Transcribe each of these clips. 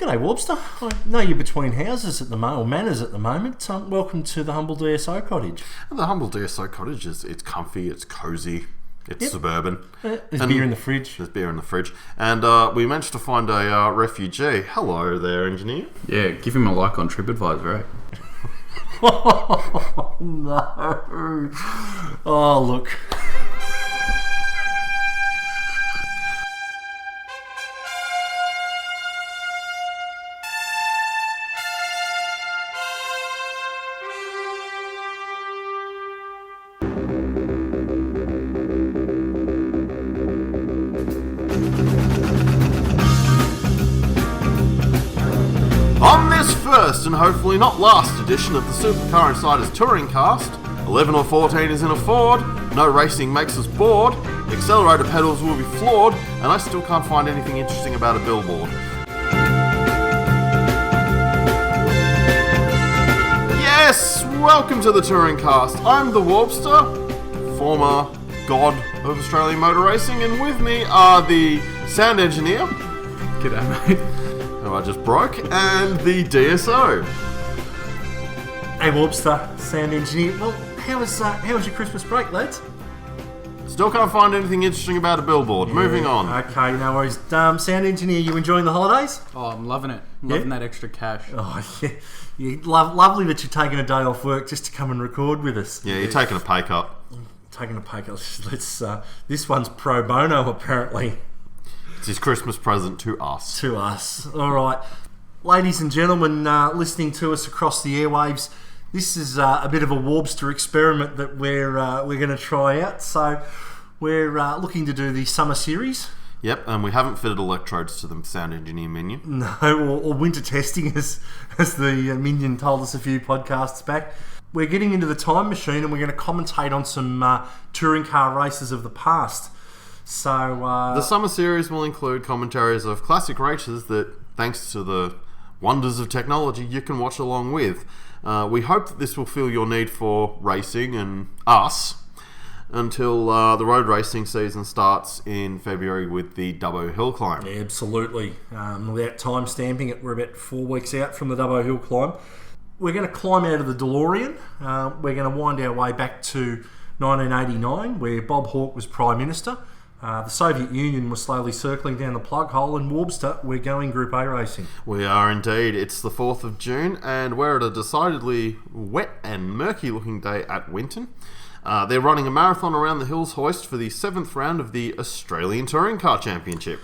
G'day, Warbster. I know you're between houses at the moment, or manors at the moment. Welcome to the humble DSO cottage. And the humble DSO cottage it's comfy, it's cosy, it's suburban. There's beer in the fridge. There's beer in the fridge. And we managed to find a refugee. Hello there, engineer. Yeah, give him a like on TripAdvisor, eh? Oh, no. Oh, look. On this first and hopefully not last edition of the Supercar Insiders Touringcast, 11 or 14 is in a Ford, no racing makes us bored, accelerator pedals will be flawed, and I still can't find anything interesting about a billboard. Yes, welcome to the Touringcast. I'm the Warbster, former god of Australian motor racing, and with me are the sound engineer, G'day, mate. who I just broke, and the DSO. Hey, Warbster, sound engineer. Well, how was your Christmas break, lads? Still can't find anything interesting about a billboard. Moving on. Okay, no worries. Sound engineer, you enjoying the holidays? Oh, I'm loving it. Loving that extra cash. Oh, yeah. Lovely that you're taking a day off work just to come and record with us. Yeah, you're taking a pay cut. Taking a pay cut. This one's pro bono, apparently. It's his Christmas present to us. To us. All right. Ladies and gentlemen listening to us across the airwaves, this is a bit of a Warbster experiment that we're going to try out. So we're looking to do the summer series. Yep, and we haven't fitted electrodes to the sound engineer menu. No, or winter testing, as the minion told us a few podcasts back. We're getting into the time machine and we're going to commentate on some touring car races of the past. So the summer series will include commentaries of classic races that, thanks to the wonders of technology, you can watch along with. We hope that this will fill your need for racing and us until the road racing season starts in February with the Dubbo Hill Climb. Yeah, absolutely. Without time stamping it, we're about 4 weeks out from the Dubbo Hill Climb. We're going to climb out of the DeLorean. We're going to wind our way back to 1989, where Bob Hawke was Prime Minister. The Soviet Union was slowly circling down the plug hole, and Warbster, we're going Group A racing. We are indeed. It's the 4th of June, and we're at a decidedly wet and murky looking day at Winton. They're running a marathon around the hills hoist for the 7th round of the Australian Touring Car Championship.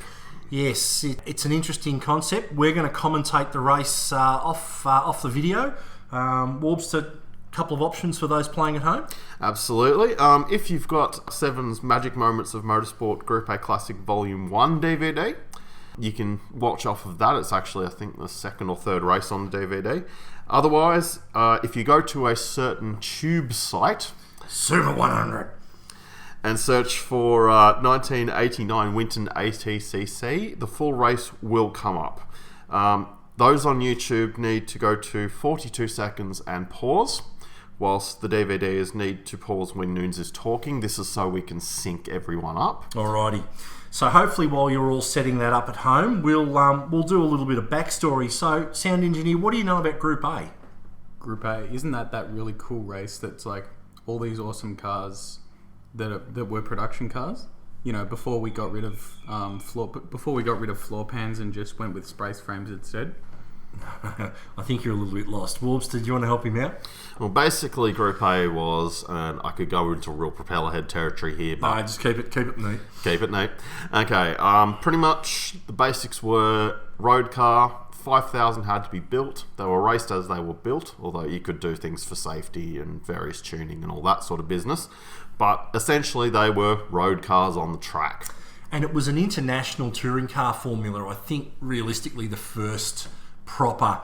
Yes, it's an interesting concept. We're going to commentate the race off the video. Warbster, couple of options for those playing at home? Absolutely. If you've got Seven's Magic Moments of Motorsport Group A Classic Volume 1 DVD, you can watch off of that. It's actually, I think, the second or third race on the DVD. Otherwise, if you go to a certain tube site, Super 100, and search for 1989 Winton ATCC, the full race will come up. Those on YouTube need to go to 42 seconds and pause, whilst the DVDs need to pause when Noons is talking. This is so we can sync everyone up. Alrighty. So hopefully while you're all setting that up at home, we'll do a little bit of backstory. So, sound engineer, what do you know about Group A? Group A, isn't that really cool race that's like all these awesome cars that were production cars? You know, before we got rid of floor pans and just went with spray frames instead. I think you're a little bit lost. Warbster, do you want to help him out? Well, basically, Group A was, and I could go into real propeller head territory here, but no, just keep it neat. Keep it neat. Okay, pretty much the basics were road car. 5,000 had to be built. They were raced as they were built, although you could do things for safety and various tuning and all that sort of business. But essentially, they were road cars on the track. And it was an international touring car formula. I think, realistically, the first proper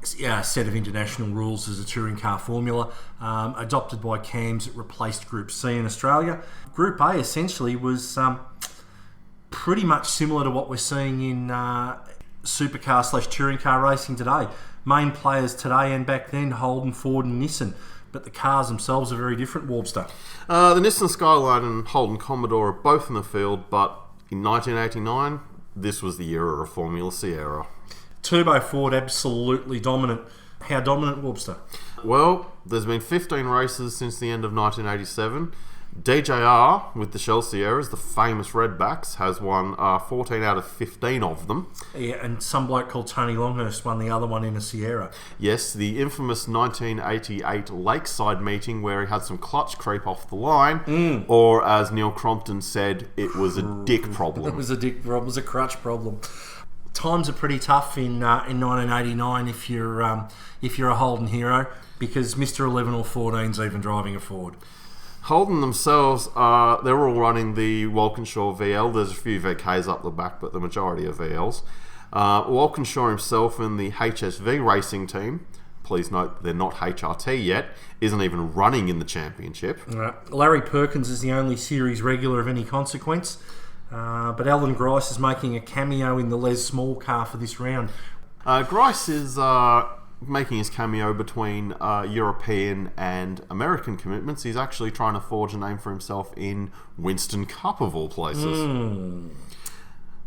set of international rules as a touring car formula, adopted by CAMS. It replaced Group C in Australia. Group A essentially was pretty much similar to what we're seeing in supercar / touring car racing today. Main players today and back then, Holden, Ford and Nissan. But the cars themselves are very different, Warbster. The Nissan Skyline and Holden Commodore are both in the field, but in 1989, this was the era of Formula Sierra. turbo Ford, absolutely dominant. How dominant, Warbster? Well, there's been 15 races since the end of 1987. DJR with the Shell Sierras, the famous Redbacks, has won 14 out of 15 of them. Yeah, and some bloke called Tony Longhurst won the other one in a Sierra. Yes, the infamous 1988 Lakeside meeting where he had some clutch creep off the line, or as Neil Crompton said, it was a dick problem. It was a crutch problem. Times are pretty tough in 1989 if you're a Holden hero, because Mr. 11 or 14's even driving a Ford. Holden themselves, they're all running the Walkinshaw VL. There's a few VKs up the back, but the majority are VLs. Walkinshaw himself in the HSV racing team, please note they're not HRT yet, isn't even running in the championship. Larry Perkins is the only series regular of any consequence, but Alan Grice is making a cameo in the Les Small car for this round. Grice is making his cameo between European and American commitments. He's actually trying to forge a name for himself in Winston Cup of all places.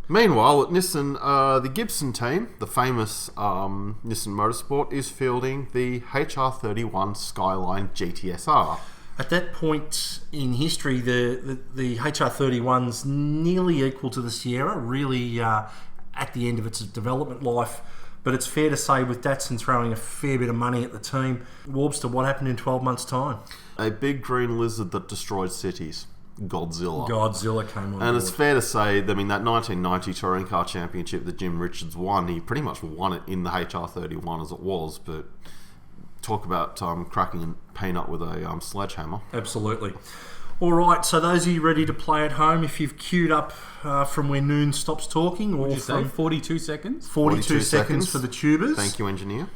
Meanwhile, at Nissan, the Gibson team, the famous Nissan Motorsport, is fielding the HR31 Skyline GTSR. At that point in history, the HR31's nearly equal to the Sierra, really at the end of its development life. But it's fair to say, with Datsun throwing a fair bit of money at the team, Warbster, what happened in 12 months' time? A big green lizard that destroyed cities. Godzilla. Godzilla came on And board. it's fair to say, I mean, that 1990 Touring Car Championship that Jim Richards won, he pretty much won it in the HR31 as it was, but talk about cracking a peanut with a sledgehammer. Absolutely. All right, so those of you ready to play at home, if you've queued up from where Noon stops talking, or What'd you say? from 42 seconds? 42 seconds for the tubers. Thank you, engineer.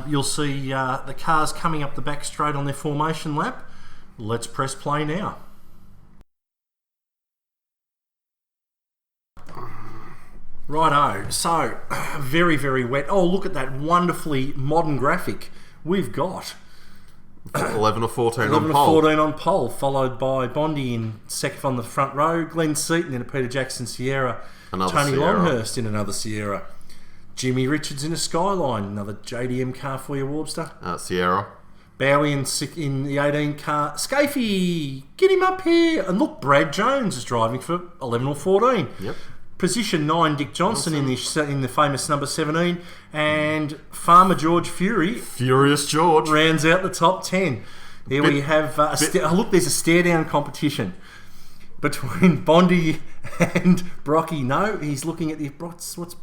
You'll see the cars coming up the back straight on their formation lap. Let's press play now. Righto, so very, very wet. Oh, look at that wonderfully modern graphic we've got. 11 or 14 11 on or pole. 14 on pole, followed by Bondi in second on the front row, Glenn Seaton in a Peter Jackson Sierra, Another Tony Sierra. Longhurst in another Sierra, Jimmy Richards in a Skyline, another JDM car for you, Warbster. Sierra. Bowie in the 18 car. Scafey, get him up here. And look, Brad Jones is driving for 11 or 14. Yep. Position 9, Dick Johnson in the famous number 17. And Farmer George Fury Furious George. rounds out the top 10. Here we have look, there's a stare down competition between Bondi and Brocky. No, he's looking at the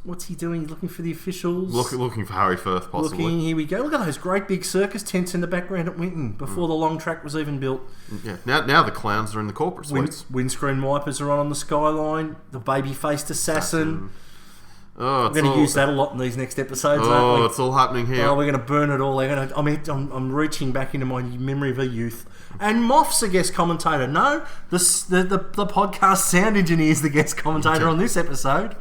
what's he doing? He's looking for the officials. Looking for Harry Firth, possibly. Here we go. Look at those great big circus tents in the background at Winton before the long track was even built. Yeah. Now the clowns are in the corporate suites. Windscreen wipers are on the Skyline. The baby-faced assassin. Oh, We're going to use that a lot in these next episodes, aren't Oh, we? it's all happening here. Oh, we're going to burn it all. I'm reaching back into my memory of a youth. And Moff's a guest commentator. No, the podcast sound engineer is the guest commentator on this episode.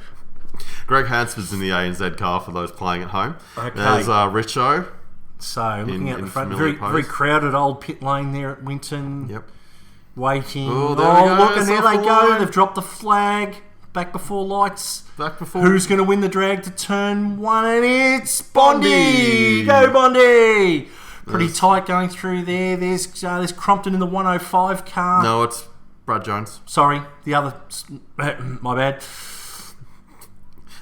Greg Hansford's in the ANZ car for those playing at home. Okay. There's Richo. So, looking out the front, familiar very pose. crowded old pit lane there at Winton. Yep. Waiting. Oh, there we go. Look, and there It's they off the go. line. They've dropped the flag. Back before lights. Back before. Who's going to win the drag to turn 1? And it's Bondi! Bondi! Go Bondi! Pretty tight going through there. There's Crompton in the 105 car. No, it's Brad Jones. Sorry, the other. My bad.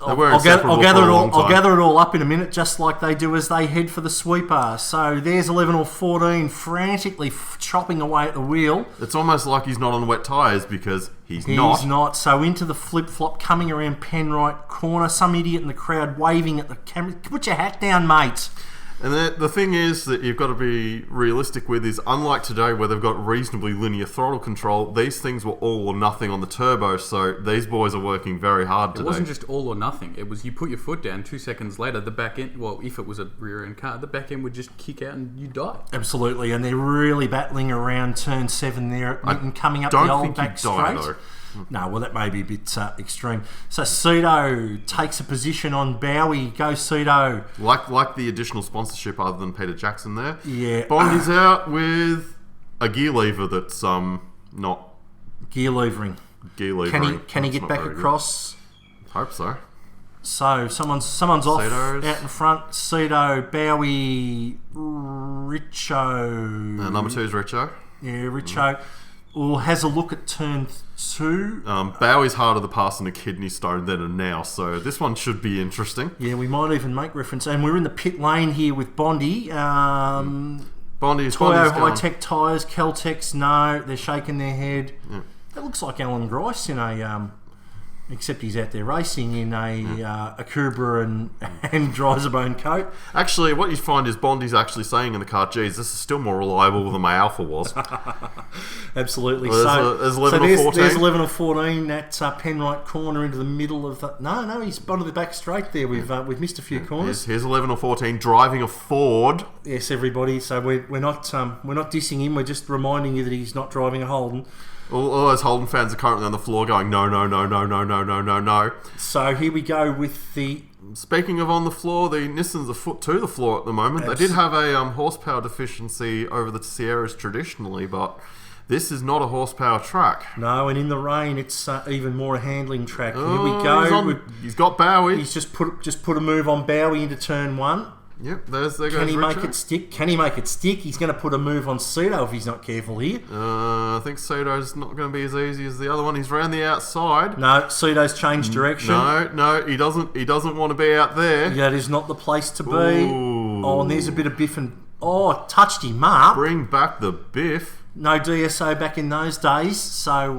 They were I'll inseparable gather for a it long all. I'll time. gather it all up in a minute, just like they do as they head for the sweeper. So there's 11 or 14 frantically chopping away at the wheel. It's almost like he's not on wet tyres because he's He's not. not. So into the flip-flop, coming around Penrite corner. Some idiot in the crowd waving at the camera. Put your hat down, mate. And the thing is that you've got to be realistic with is, unlike today where they've got reasonably linear throttle control, these things were all or nothing on the turbo, so these boys are working very hard It today. wasn't just all or nothing. It was you put your foot down, 2 seconds later, the back end, well, if it was a rear end car, the back end would just kick out and you die. Absolutely, and they're really battling around turn 7 there at Winton, coming up the don't old think back you'd die, straight. though. No, well, that may be a bit extreme. So Cedo takes a position on Bowie. Go Cedo. Like the additional sponsorship other than Peter Jackson there. Yeah. Bondi's out with a gear lever that's not Gear levering. gear levering. Can he That's get not back very good. across? Hope so. So someone's off Cedo's. out in front. Cedo, Bowie, Richo. Number 2 is Richo. Yeah, Richo. Has a look at turn 2. Bowie's harder to pass in a kidney stone than a now, so this one should be interesting. Yeah, we might even make reference. And we're in the pit lane here with Bondi. Bondi's Toyo gone. High-Tech Tyres, Caltex, no, they're shaking their head. Yeah. That looks like Alan Grice in a... except he's out there racing in a Cobra and Dryzerbone coat. Actually, what you find is Bondi's actually saying in the car, geez, this is still more reliable than my Alpha was. Absolutely. Well, there's 11 or 14. There's 11 or 14. That's Penrite corner into the middle of the... No, he's onto the back straight there. We've missed a few corners. Here's 11 or 14 driving a Ford. Yes, everybody. So we're not dissing him. We're just reminding you that he's not driving a Holden. All those Holden fans are currently on the floor going, no. So here we go with the... Speaking of on the floor, the Nissans are foot to the floor at the moment. They did have a horsepower deficiency over the Sierras traditionally, but this is not a horsepower track. No, and in the rain, it's even more a handling track. Here we go. He's got Bowie. He's just put a move on Bowie into turn 1. Yep, there goes Can he make Richard. it stick? Can he make it stick? He's going to put a move on Cedo if he's not careful here. I think Cedo's not going to be as easy as the other one. He's round the outside. No, Cedo's changed direction. No, he doesn't want to be out there. That is not the place to be. Ooh. Oh, and there's a bit of biff and... Oh, touched him up. Bring back the biff. No DSO back in those days, so...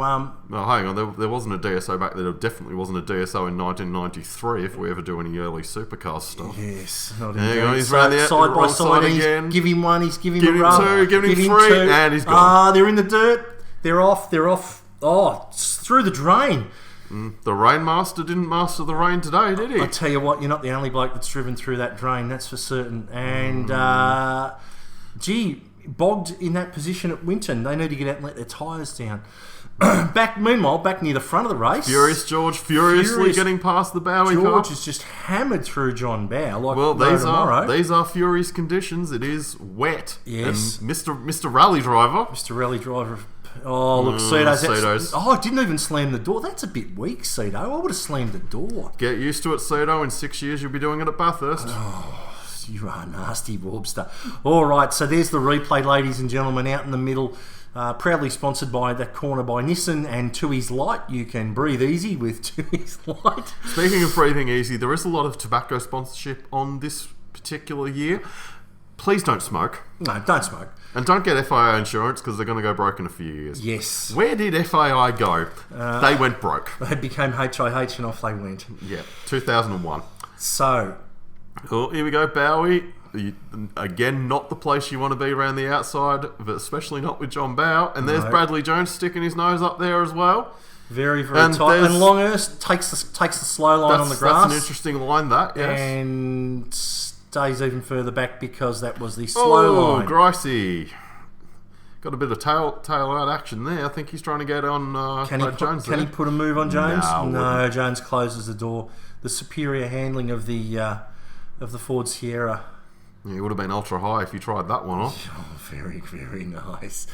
No, hang on, there wasn't a DSO back there. There definitely wasn't a DSO in 1993 if we ever do any early supercar stuff. Yes, not There you go, indeed. he's So round the side by wrong side, side again. give him one, he's giving Give him him a rub. two, give him three, 2. and he's gone. They're in the dirt. They're off. Oh, it's through the drain. The Rainmaster didn't master the rain today, did he? I tell you what, you're not the only bloke that's driven through that drain, that's for certain. And, bogged in that position at Winton. They need to get out and let their tyres down. Meanwhile, back near the front of the race... Furious George furiously getting past the Bowie car. George is just hammered through John Bow. Well, these are Fury's conditions. It is wet. Yes. And Mr. Rally Driver... Mr. Rally Driver... Oh, look, Cedo's... Cedo's. Didn't even slam the door. That's a bit weak, Cedo. I would have slammed the door. Get used to it, Cedo. In 6 years, you'll be doing it at Bathurst. You are nasty, Warbster. All right, so there's the replay, ladies and gentlemen, out in the middle. Proudly sponsored by that corner by Nissan and Tui's Light. You can breathe easy with Tui's Light. Speaking of breathing easy, there is a lot of tobacco sponsorship on this particular year. Please don't smoke. No, don't smoke. And don't get FIA insurance because they're going to go broke in a few years. Yes. Where did FIA go? They went broke. They became HIH and off they went. Yeah, 2001. So... Oh, here we go, Bowie. Again, not the place you want to be around the outside, but especially not with John Bow. And there's Bradley Jones sticking his nose up there as well. Very, very tight. And Longhurst takes the slow line on the grass. That's an interesting line, that, yes. And stays even further back because that was the slow line. Oh, Gricey. Got a bit of tail out action there. I think he's trying to get on Jones. Can he put a move on Jones? No, Jones closes the door. The superior handling of the Ford Sierra. Yeah, it would have been ultra high if you tried that one off. Oh, very, very nice.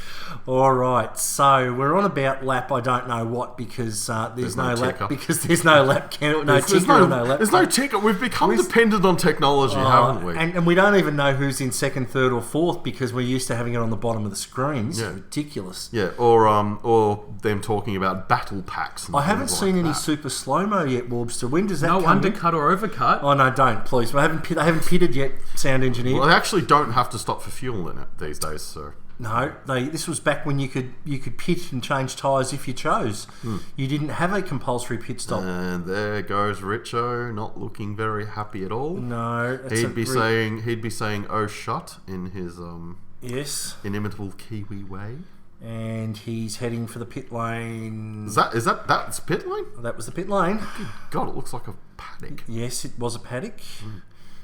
All right, so we're on about lap. I don't know what because there's no lap ticker. Because there's no lap count, no ticker, or no lap. There's no ticker. We've become dependent on technology, haven't we? And we don't even know who's in second, third, or fourth because we're used to having it on the bottom of the screen. It's ridiculous. Yeah, or them talking about battle packs. And I haven't seen any super slow mo yet, Warbster. When does that come? No undercut or overcut. Oh no, don't please. I haven't pitted yet. Sound engineer. Well, they actually don't have to stop for fuel in it these days, so. No, this was back when you could pit and change tyres if you chose. You didn't have a compulsory pit stop. And there goes Richo, not looking very happy at all. No, he'd be saying "oh shut" in his yes inimitable Kiwi way. And he's heading for the pit lane. That's pit lane? That was the pit lane. God, it looks like a paddock. Yes, it was a paddock.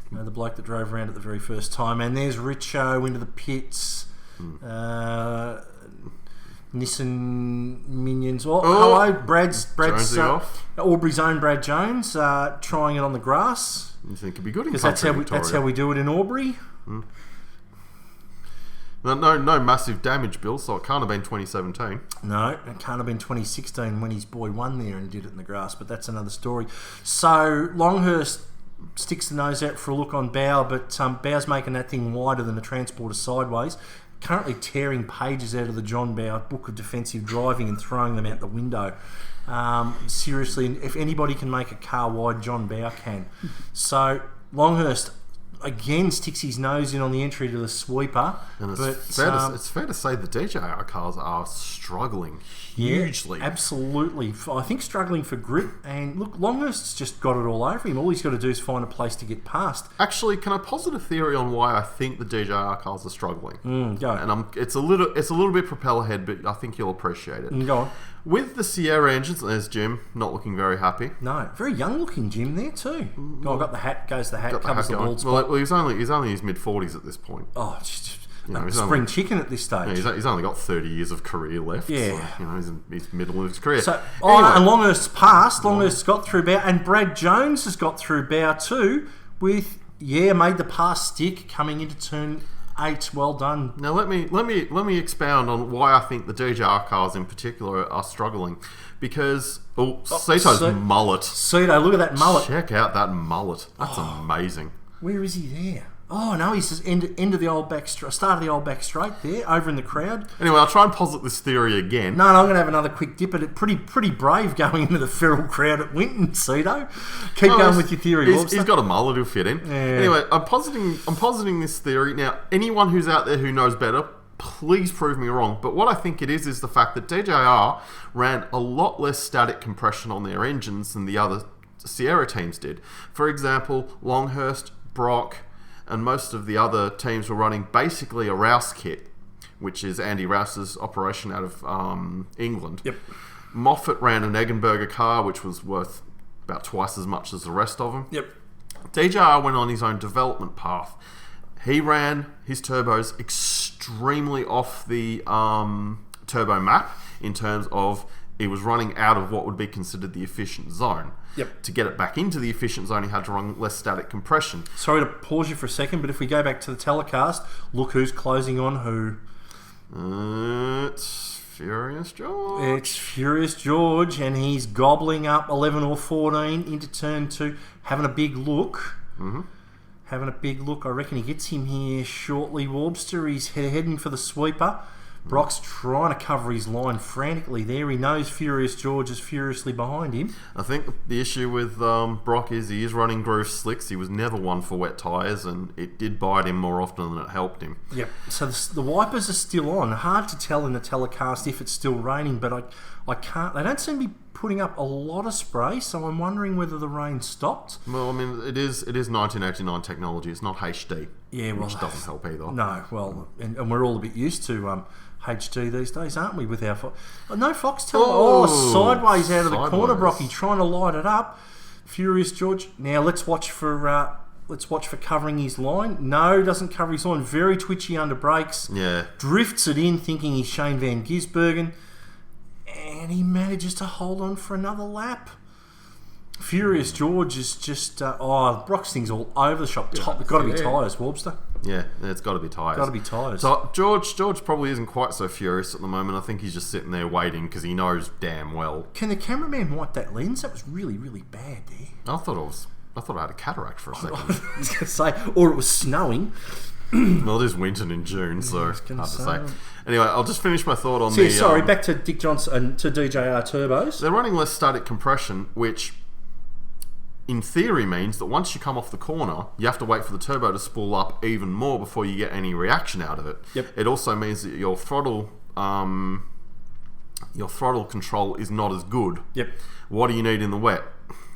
The bloke that drove around it the very first time. And there's Richo into the pits. Nissan minions. Hello, Brad's off. Aubrey's own Brad Jones trying it on the grass. You think it'd be good in because that's how we do it in Aubrey. No massive damage, Bill, so it can't have been 2017. No, it can't have been 2016 when his boy won there and did it in the grass, but that's another story. So Longhurst sticks the nose out for a look on Bow, but Bow's making that thing wider than the transporter sideways, currently tearing pages out of the John Bow Book of Defensive Driving and throwing them out the window. Seriously, if anybody can make a car wide, John Bow can. So Longhurst again sticks his nose in on the entry to the sweeper. And it's fair to say the DJR cars are struggling hugely. Yeah, absolutely. I think struggling for grip. And look, Longhurst's just got it all over him. All he's got to do is find a place to get past. Actually, can I posit a theory on why I think the DJR cars are struggling? Go. And it's a little bit propeller head, but I think you'll appreciate it. Go on. With the Sierra engines, there's Jim, not looking very happy. No, very young looking Jim there too. Oh, I got the hat, covers the hat bald spot. Well, he's only in his mid-40s at this point. Oh, just spring chicken at this stage. Yeah, he's only got 30 years of career left. Yeah. So, he's in his middle of his career. So, and Longhurst's passed. Longhurst's got through Bow, and Brad Jones has got through Bow too with, made the pass stick coming into turn 8. Well done. Now let me expound on why I think the DJR cars in particular are struggling, because Sito's mullet. Sito, look at that mullet. Check out that mullet. That's amazing. Where is he there? Oh no, he's just end of the old back start of the old back straight there, over in the crowd. Anyway, I'll try and posit this theory again. No, I'm going to have another quick dip at it. Pretty brave going into the feral crowd at Winton, Sito. Keep going with your theory, He's got a mullet who'll fit in. Yeah. Anyway, I'm positing this theory. Now, anyone who's out there who knows better, please prove me wrong. But what I think it is the fact that DJR ran a lot less static compression on their engines than the other Sierra teams did. For example, Longhurst, Brock, and most of the other teams were running basically a Rouse kit, which is Andy Rouse's operation out of England. Yep. Moffat ran an Eggenberger car, which was worth about twice as much as the rest of them. Yep. DJR went on his own development path. He ran his turbos extremely off the turbo map in terms of it was running out of what would be considered the efficient zone. Yep. To get it back into the efficient zone, he had to run less static compression. Sorry to pause you for a second, but if we go back to the telecast, look who's closing on who. It's Furious George. It's Furious George, and he's gobbling up 11 or 14 into turn 2, having a big look. Mm-hmm. Having a big look. I reckon he gets him here shortly, Warbster. He's heading for the sweeper. Brock's trying to cover his line frantically there. He knows Furious George is furiously behind him. I think the issue with Brock is he is running groove slicks. He was never one for wet tyres, and it did bite him more often than it helped him. Yep. So the wipers are still on. Hard to tell in the telecast if it's still raining, but I can't. They don't seem to be putting up a lot of spray, so I'm wondering whether the rain stopped. Well, I mean, it is 1989 technology. It's not HD. Yeah, well, which doesn't help either. No, well, and we're all a bit used to HD these days, aren't we? With our no Foxtel. Sideways out of the corner, Brocky trying to light it up. Furious George. Now let's watch for covering his line. No, doesn't cover his line. Very twitchy under brakes. Yeah, drifts it in, thinking he's Shane Van Gisbergen, and he manages to hold on for another lap. Furious George is just Brock's thing's all over the shop. Got to be tyres, Warbster. Yeah, it's got to be tyres. Got to be tyres. So George probably isn't quite so furious at the moment. I think he's just sitting there waiting because he knows damn well. Can the cameraman wipe that lens? That was really, really bad there. I thought I had a cataract for a second. I was going to say, or it was snowing. Well, it is Winton in June, so hard to say. Anyway, I'll just finish my thought on back to Dick Johnson and to DJR turbos. They're running less static compression, which in theory means that once you come off the corner, you have to wait for the turbo to spool up even more before you get any reaction out of it. Yep. It also means that your throttle control is not as good. Yep. What do you need in the wet?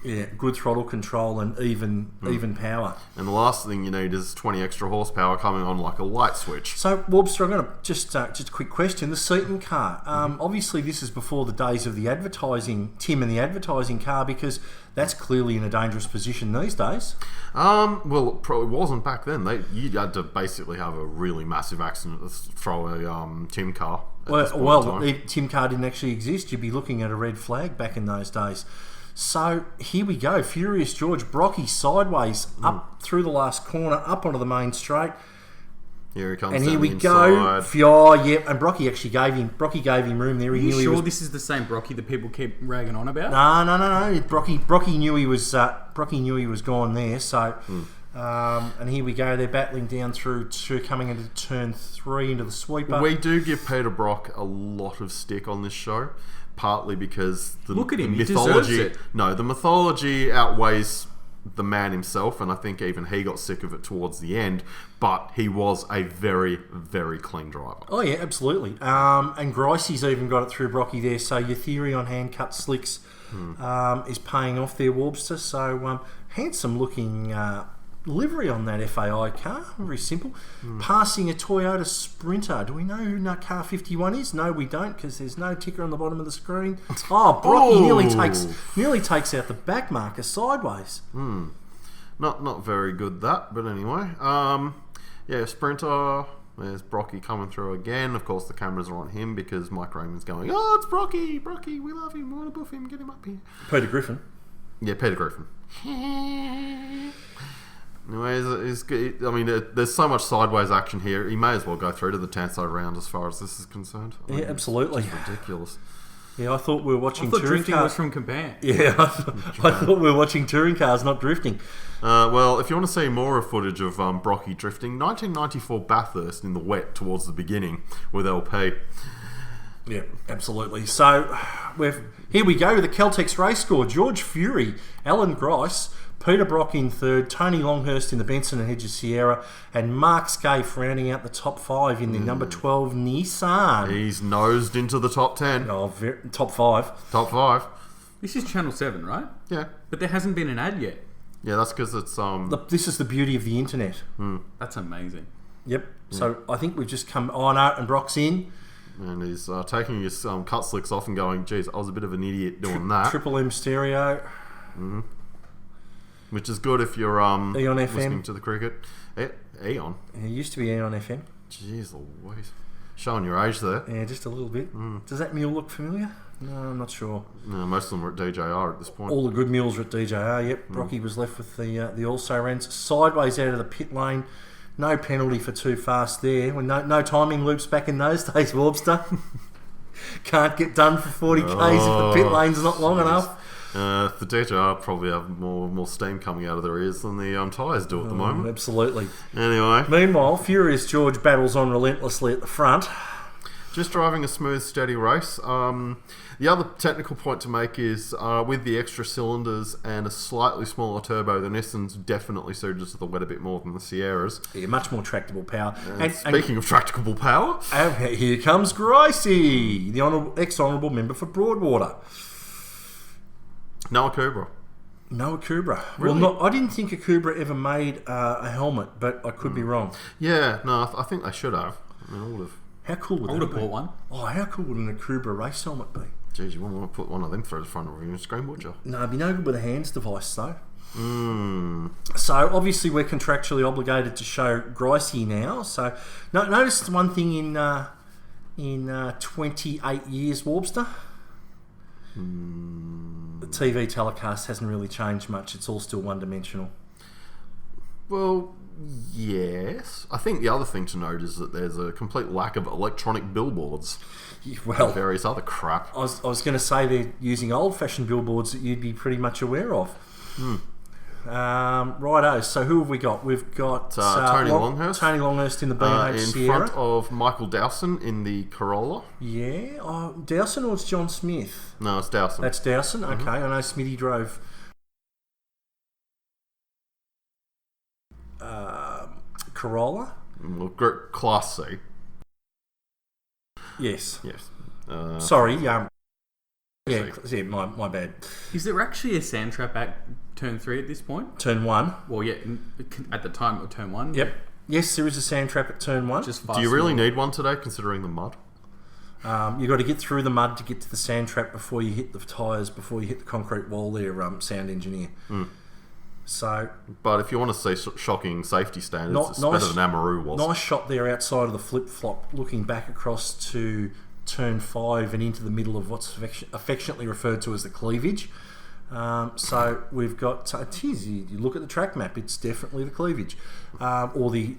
Yeah, good throttle control and even power. And the last thing you need is 20 extra horsepower coming on like a light switch. So, Warbster, I'm going to just a quick question. The Seaton car. Obviously, this is before the days of the advertising, Tim and the advertising car, because that's clearly in a dangerous position these days. Well, it probably wasn't back then. You had to basically have a really massive accident to throw a Tim car. Tim car didn't actually exist. You'd be looking at a red flag back in those days. So here we go. Furious George, Brocky sideways up through the last corner, up onto the main straight. Here he comes. And down here we the go. inside. Oh, yeah. And Brocky gave him room there. Are He you knew he sure was... this is the same Brocky that people keep ragging on about? No. Brocky knew he was. Brocky knew he was gone there. So, and here we go. They're battling down through to coming into turn 3 into the sweeper. We do give Peter Brock a lot of stick on this show, partly because the Look at him, he mythology. deserves it. No, the mythology outweighs the man himself, and I think even he got sick of it towards the end. But he was a very, very clean driver. Oh yeah, absolutely. And Gricey's even got it through Brocky there. So your theory on hand cut slicks is paying off there, Warbster. So handsome looking livery on that FAI car. Very simple. Passing a Toyota Sprinter. Do we know who car 51 is? No, we don't, because there's no ticker on the bottom of the screen. Oh, Brocky nearly takes out the back marker sideways. Not very good that, but anyway. Yeah, Sprinter. There's Brocky coming through again. Of course, the cameras are on him because Mike Raymond's going, "Oh, it's Brocky! Brocky, we love him. We want to buff him. Get him up here." Peter Griffin. Yeah, Peter Griffin. Anyways, I mean, there's so much sideways action here. He may as well go through to the Tanso round as far as this is concerned. I mean, absolutely. It's ridiculous. Yeah, I thought we were watching touring drifting cars. was from Japan. Yeah, I thought we were watching touring cars, not drifting. Well, if you want to see more of footage of Brocky drifting, 1994 Bathurst in the wet towards the beginning with LP. Yeah, absolutely. So, here we go with the Caltex race score. George Fury, Alan Grice, Peter Brock in third, Tony Longhurst in the Benson and Hedges Sierra, and Mark Scaife rounding out the top 5 in the number 12 Nissan. He's nosed into the top 10. Oh, top 5. Top 5. This is Channel 7, right? Yeah. But there hasn't been an ad yet. Yeah, that's because it's... This is the beauty of the internet. That's amazing. Yep. So, I think we've just come... Oh, no, and Brock's in. And he's taking his cut slicks off and going, "Geez, I was a bit of an idiot doing that." Triple M stereo. Which is good if you're Eon listening FM. to the cricket. Eon? It used to be Eon FM. Jeez Louise. Showing your age there. Yeah, just a little bit. Does that mule look familiar? No, I'm not sure. No, most of them are at DJR at this point. All the good mules are at DJR. Yep, Brocky was left with the also rans sideways out of the pit lane. No penalty for too fast there. No timing loops back in those days, Warbster. Can't get done for 40 k's if the pit lane's not long enough. The DJR probably have more steam coming out of their ears than the tyres do at the moment. Absolutely. Anyway. Meanwhile, Furious George battles on relentlessly at the front. Just driving a smooth, steady race. The other technical point to make is with the extra cylinders and a slightly smaller turbo, the Nissans definitely suited to the wet a bit more than the Sierras. Yeah, much more tractable power. Speaking of tractable power, here comes Gricey, the ex-honourable member for Broadwater. Noah Kubra. Noah Kubra. Really? Well, I didn't think a Kubra ever made a helmet, but I could be wrong. Yeah, no, I think they should have. I mean, I would have. How cool would I that would have be? bought one. Oh, how cool would an Akubra race helmet be? Geez, you wouldn't want to put one of them through the front of your screen, would you? No, it'd be no good with a hands device, though. So, obviously, we're contractually obligated to show Gricey now. So, notice one thing in 28 years, Warbster. The TV telecast hasn't really changed much. It's all still one-dimensional. Well, yes. I think the other thing to note is that there's a complete lack of electronic billboards. Well, and various other crap. I was going to say they're using old-fashioned billboards that you'd be pretty much aware of. Righto, so who have we got? We've got Tony Longhurst. Tony Longhurst in the B&H in Sierra. front of Michael Dowson in the Corolla. Yeah. Dowson or it's John Smith? No, it's Dowson. That's Dowson? Okay, I know Smithy drove Corolla. Well, Class C. Yes. Yes. Sorry, yeah, my bad. Is there actually a sand trap at turn 3 at this point? Turn 1. Well, yeah, at the time of turn 1. Yep. Yes, there is a sand trap at turn 1. Just Do you really need one today, considering the mud? You got to get through the mud to get to the sand trap before you hit the tyres, before you hit the concrete wall there, sound engineer. So, but if you want to see shocking safety standards, it's better than Amaroo was. Nice shot there outside of the flip-flop, looking back across to turn 5 and into the middle of what's affectionately referred to as the cleavage. So we've got... you look at the track map, it's definitely the cleavage. Or the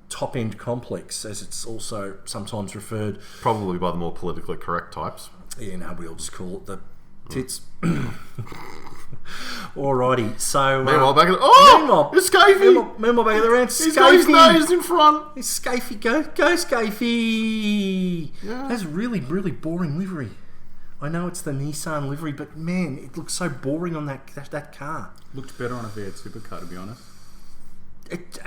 top end complex, as it's also sometimes referred. Probably by the more politically correct types. Yeah, no, we'll just call it the tits. Alrighty, so Meanwhile, back at it's Scafey. Meanwhile, back at the ranch, He's got his nose in front. It's Scafey. Go Scafey. Yeah. That's really, really boring livery. I know it's the Nissan livery, but man, it looks so boring on that car. Looked better on a V8 supercar, to be honest. It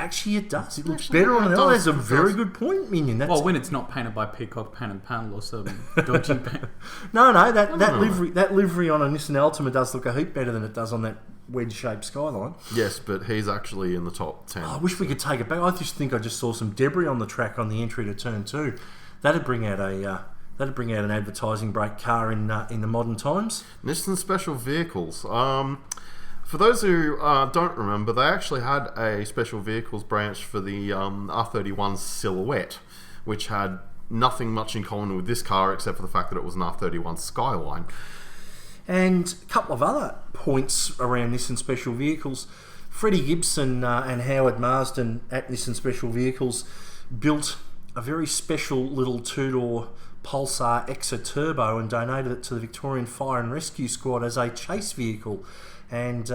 does. It looks better on an L. That's a very good point, Minion. Well, when it's not painted by Peacock Pan and Panel or some dodgy paint. No, that livery on a Nissan Altima does look a heap better than it does on that wedge-shaped Skyline. Yes, but he's actually in the top 10. I wish we could take it back. I just think I just saw some debris on the track on the entry to Turn 2. That'd bring out an advertising brake car in the modern times. Nissan Special Vehicles. For those who don't remember, they actually had a special vehicles branch for the R31 Silhouette, which had nothing much in common with this car except for the fact that it was an R31 Skyline. And a couple of other points around Nissan Special Vehicles. Freddie Gibson and Howard Marsden at Nissan Special Vehicles built a very special little two-door Pulsar Exa Turbo and donated it to the Victorian Fire and Rescue Squad as a chase vehicle. And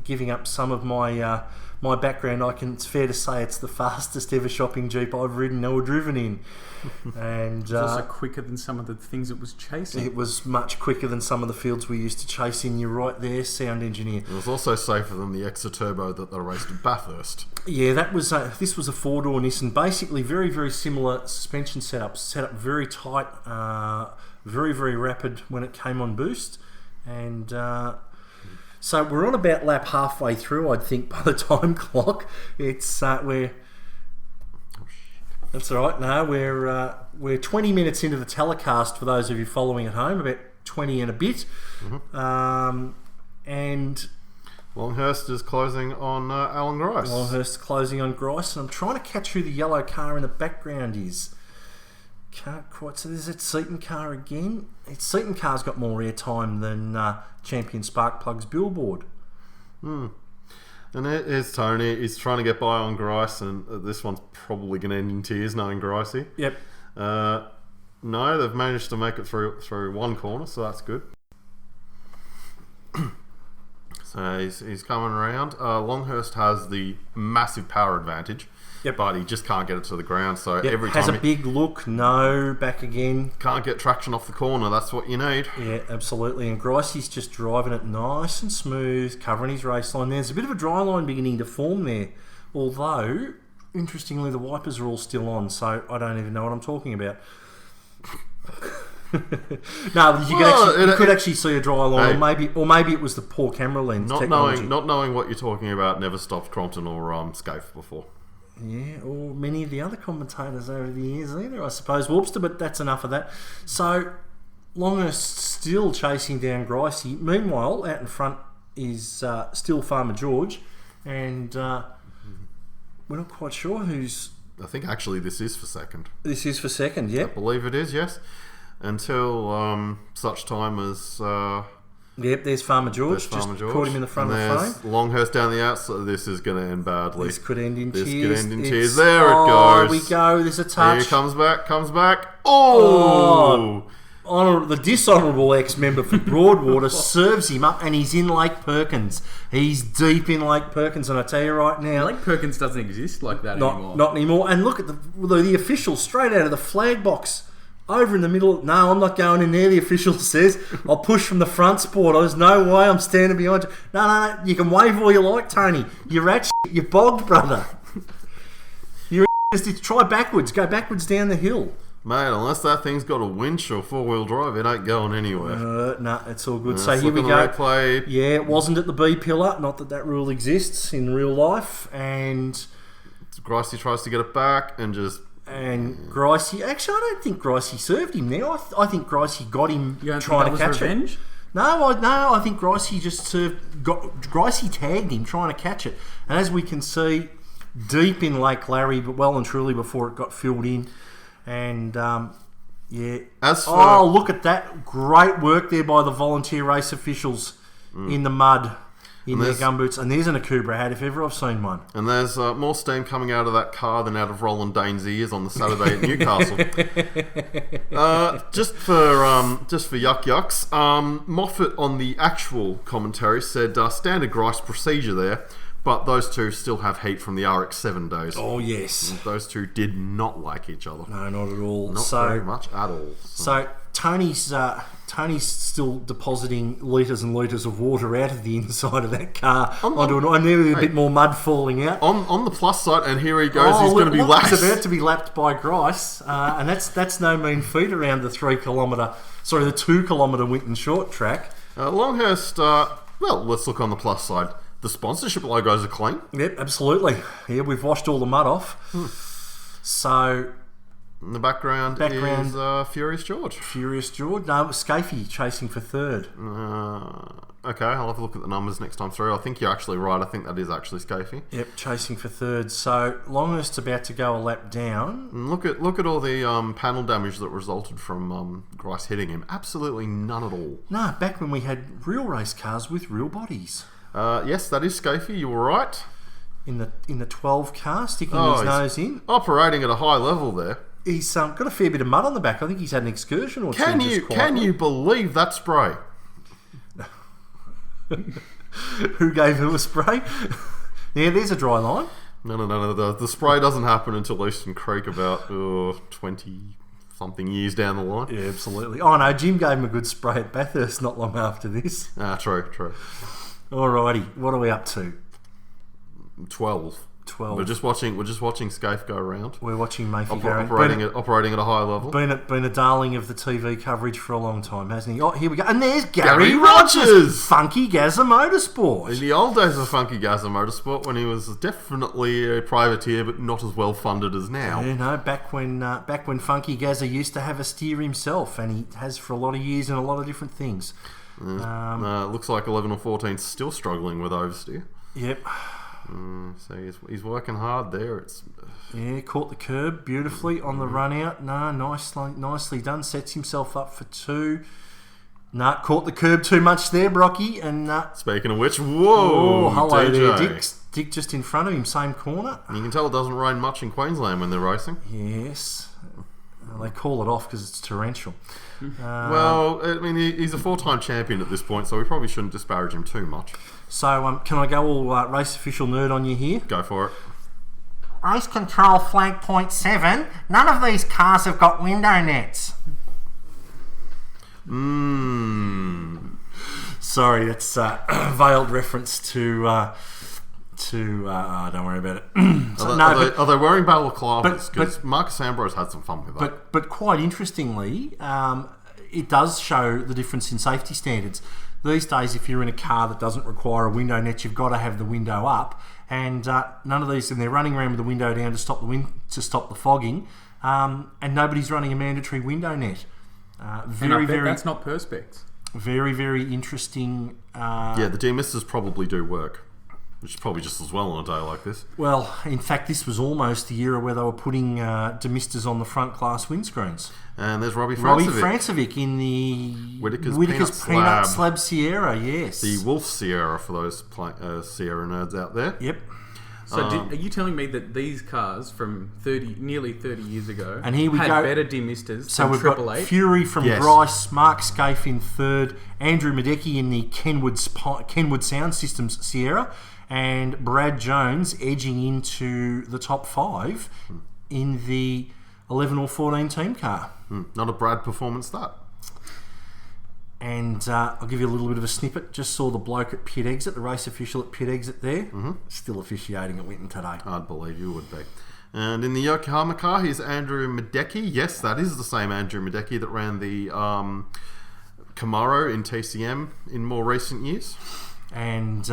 giving up some of my my background, it's fair to say it's the fastest ever shopping Jeep I've ridden or driven in. And it's also quicker than some of the things it was chasing. It was much quicker than some of the fields we used to chase in. You're right there, sound engineer. It was also safer than the Exa Turbo that they raced at Bathurst. Yeah, this was a four-door Nissan. Basically, very, very similar suspension setup. Set up very tight, very, very rapid when it came on boost. And so we're on about lap halfway through, I'd think, by the time clock. It's we're... That's all right. No, we're 20 minutes into the telecast for those of you following at home, about 20 and a bit. Mm-hmm. And Longhurst is closing on Alan Grice. Longhurst closing on Grice, and I'm trying to catch who the yellow car in the background is. Can't quite. So there's that Seaton car again. Seaton car's got more airtime than Champion Sparkplug's billboard. And here's Tony. He's trying to get by on Grice, and this one's probably going to end in tears, knowing Gricey. Yep. No, they've managed to make it through one corner, so that's good. So he's coming around. Longhurst has the massive power advantage. Yep. But he just can't get it to the ground, so every has time a big look, no, back again. Can't get traction off the corner, that's what you need. Yeah, absolutely. And Gricey's just driving it nice and smooth, covering his race line. There's a bit of a dry line beginning to form there, although, interestingly, the wipers are all still on, so I don't even know what I'm talking about. No, you could actually see a dry line, or maybe it was the poor camera lens technology. Not knowing what you're talking about never stopped Crompton or Scaife before. Yeah, or many of the other commentators over the years either, I suppose. Whoopster, but that's enough of that. So, Longhurst still chasing down Gricey. Meanwhile, out in front is still Farmer George, and we're not quite sure who's... I think actually this is for second. This is for second, yeah. I believe it is, yes. Until such time as... Yep, there's Farmer George. Just caught him in the front of the frame. Longhurst down the outside. This is going to end badly. This could end in tears. There it goes. We go. There's a touch. Here comes back. Oh! The dishonourable ex-member for Broadwater serves him up, and he's in Lake Perkins. He's deep in Lake Perkins, and I tell you right now... Lake Perkins doesn't exist like that anymore. Not anymore. And look at the official straight out of the flag box. Over in the middle, no, I'm not going in there, the official says. I'll push from the front, sport. There's no way I'm standing behind you. No, you can wave all you like, Tony. You're at shit. You're bogged, brother. You're just try backwards. Go backwards down the hill. Mate, unless that thing's got a winch or four-wheel drive, it ain't going anywhere. No, it's all good. So here we go. Replay. Yeah, it wasn't at the B pillar. Not that rule exists in real life. And Gricey tries to get it back and just... And Gricey, actually, I don't think Gricey served him there. I think Gricey got him trying to catch revenge? it. No, I think Gricey just Gricey tagged him trying to catch it. And as we can see, deep in Lake Larry, but well and truly before it got filled in. And yeah. Look at that! Great work there by the volunteer race officials in the mud. in their gumboots. And there's an Akubra hat if ever I've seen one. And there's more steam coming out of that car than out of Roland Dane's ears on the Saturday at Newcastle. Just for yucks, Moffat on the actual commentary said standard Grice procedure there, but those two still have heat from the RX-7 days. Oh, yes. Those two did not like each other. No, not at all. Not very much at all. So Tony's still depositing litres and litres of water out of the inside of that car onto nearly a bit more mud falling out. On the plus side, and here he goes, he's going to be lapped. He's about to be lapped by Grice, and that's no mean feat around the 2 kilometre Winton short track. Longhurst, well, let's look on the plus side. The sponsorship logos are clean. Yep, absolutely. Yeah, we've washed all the mud off. So... In the background is Furious George. Furious George. No, it was Scafie chasing for third. Okay, I'll have a look at the numbers next time through. I think you're actually right. I think that is actually Scafie. Yep, chasing for third. So Longhurst's about to go a lap down. And look at all the panel damage that resulted from Grice hitting him. Absolutely none at all. No, back when we had real race cars with real bodies. Yes, that is Scafie. You were right. In the 12 car, sticking his nose in. Operating at a high level there. He's got a fair bit of mud on the back. I think he's had an excursion or two. Can you believe that spray? Who gave who a spray? Yeah, there's a dry line. No. The spray doesn't happen until Eastern Creek about 20-something years down the line. Yeah, absolutely. Oh no, Jim gave him a good spray at Bathurst not long after this. True. Alrighty, what are we up to? 12. We're just watching Scaife go around. We're watching Mayfield operating at a high level. Been a darling of the TV coverage for a long time, hasn't he? Oh, here we go. And there's Gary Rogers! Funky Gazza Motorsport. In the old days of Funky Gazza Motorsport, when he was definitely a privateer, but not as well funded as now. You know, back when Funky Gazza used to have a steer himself, and he has for a lot of years in a lot of different things. Looks like 11 or 14 still struggling with oversteer. Yep. So he's working hard there. Caught the curb beautifully on the run out. No, nicely done. Sets himself up for 2. Caught the curb too much there, Brocky. And speaking of which, whoa, hello DJ. there, Dick just in front of him, same corner. And you can tell it doesn't rain much in Queensland when they're racing. Yes, they call it off because it's torrential. Well, I mean, he's a 4-time champion at this point, so we probably shouldn't disparage him too much. So, can I go all race official nerd on you here? Go for it. Race control flag point 7. None of these cars have got window nets. Sorry, that's a veiled reference to don't worry about it. Are they wearing balaclavas? Because Marcus Ambrose had some fun with that. But quite interestingly, it does show the difference in safety standards. These days, if you're in a car that doesn't require a window net, you've got to have the window up. And none of these, and they're running around with the window down to stop the fogging. And nobody's running a mandatory window net. That's not Perspex. Very, very interesting. The demisters probably do work, which is probably just as well on a day like this. Well, in fact, this was almost the era where they were putting demisters on the front glass windscreens. And there's Robbie Francevic in the Whittaker's Peanut Slab Sierra, yes. The Wolf Sierra for those Sierra nerds out there. Yep. So are you telling me that these cars from nearly 30 years ago and here we had go. better demisters so than we've Triple got Eight? Fury from Grice, Mark Scaife in third, Andrew Medecky in the Kenwood Sound Systems Sierra, and Brad Jones edging into the top 5 in the 11 or 14 team car. Not a Brad performance, that. And I'll give you a little bit of a snippet. Just saw the bloke at pit exit, the race official at pit exit there. Still officiating at Winton today. I'd believe you would be. And in the Yokohama car, here's Andrew Medecky. Yes, that is the same Andrew Medecky that ran the Camaro in TCM in more recent years. And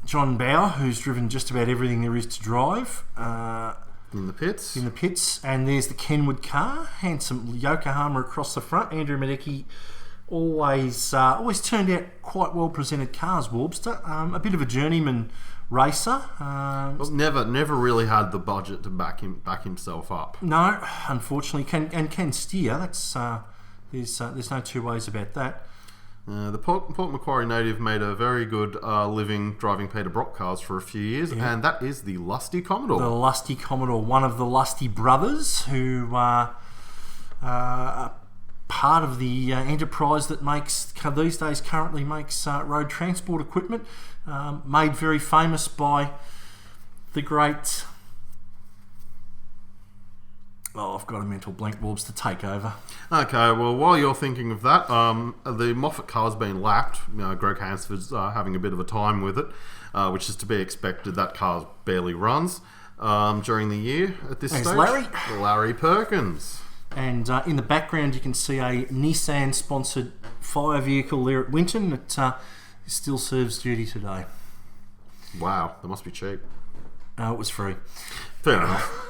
John Bauer, who's driven just about everything there is to drive. In the pits. And there's the Kenwood car. Handsome Yokohama across the front. Andrew Medecky always turned out quite well presented cars, Warbster. A bit of a journeyman racer. Never really had the budget to back himself up. No, unfortunately, can steer. That's there's no two ways about that. The Port Macquarie native made a very good living driving Peter Brock cars for a few years, and that is the Lusty Commodore. The Lusty Commodore, one of the Lusty brothers who are part of the enterprise that these days currently makes road transport equipment, made very famous by the great... Oh, I've got a mental blank, Warbs, to take over. Okay, well, while you're thinking of that, the Moffat car's been lapped. Greg Hansford's having a bit of a time with it, which is to be expected. That car barely runs during the year at this stage. Larry Perkins. And in the background, you can see a Nissan-sponsored fire vehicle there at Winton that still serves duty today. Wow, that must be cheap. It was free. Fair enough.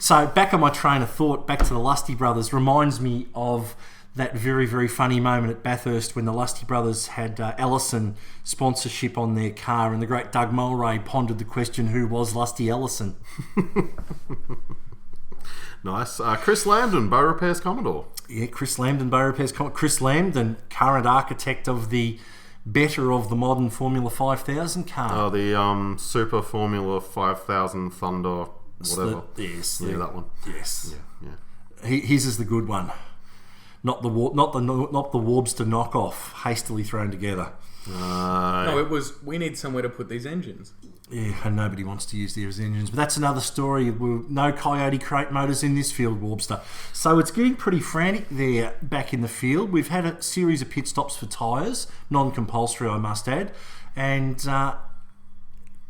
So back on my train of thought, back to the Lusty Brothers, reminds me of that very, very funny moment at Bathurst when the Lusty Brothers had Ellison sponsorship on their car, and the great Doug Mulray pondered the question, who was Lusty Ellison? Nice. Chris Lambden, Bow Repairs Commodore. Yeah, Chris Lambden, Bow Repairs Commodore. Chris Lambden, current architect of the better of the modern Formula 5000 car. The Super Formula 5000 Thunder... whatever. That one. Yes. Yeah. His is the good one. Not the Warbster knockoff hastily thrown together. No, it was, we need somewhere to put these engines. Yeah, and nobody wants to use these engines. But that's another story. No Coyote crate motors in this field, Warbster. So it's getting pretty frantic there back in the field. We've had a series of pit stops for tyres, non-compulsory, I must add. And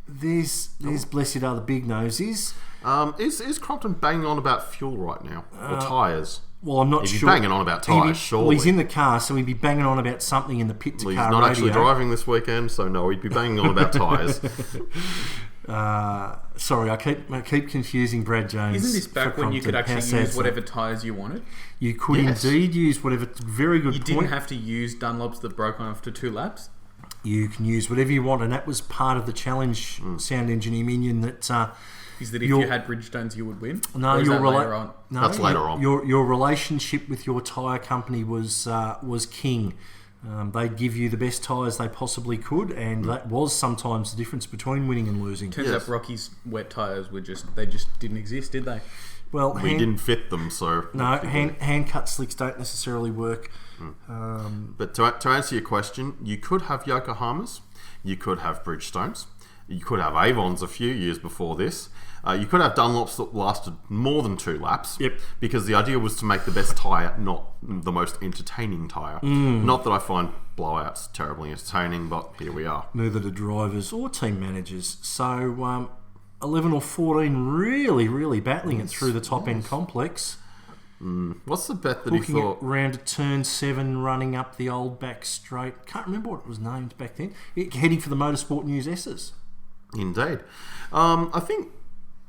there's bless you, other big noses. Is Crompton banging on about fuel right now? Or tyres? Well, I'm not He's sure. He's banging on about tyres, surely. Well, he's in the car, so he'd be banging on about something in the pit to car radio. He's not actually driving this weekend, so no, he'd be banging on about tyres. Sorry, I keep confusing Brad Jones. Isn't this back when you could actually use whatever tyres you wanted? You could indeed use whatever. Very good point. You didn't have to use Dunlops that broke after 2 laps? You can use whatever you want, and that was part of the challenge, Sound Engineer Minion, that... Is that if you had Bridgestones, you would win? No, later on? No, that's later on. Your relationship with your tyre company was king. They'd give you the best tyres they possibly could, and that was sometimes the difference between winning and losing. Turns out Rocky's wet tyres were just didn't exist, did they? Well, we didn't fit them, so... No, hand cut slicks don't necessarily work. But to answer your question, you could have Yokohamas, you could have Bridgestones, you could have Avons a few years before this. You could have Dunlops that lasted more than 2 laps. Yep. Because the idea was to make the best tyre, not the most entertaining tyre. Not that I find blowouts terribly entertaining, but here we are. Neither do drivers or team managers. So 11 or 14 really, really battling it through the top-end complex. What's the bet that he thought... round to turn 7, running up the old back straight. Can't remember what it was named back then. Heading for the Motorsport News S's. Indeed. I think...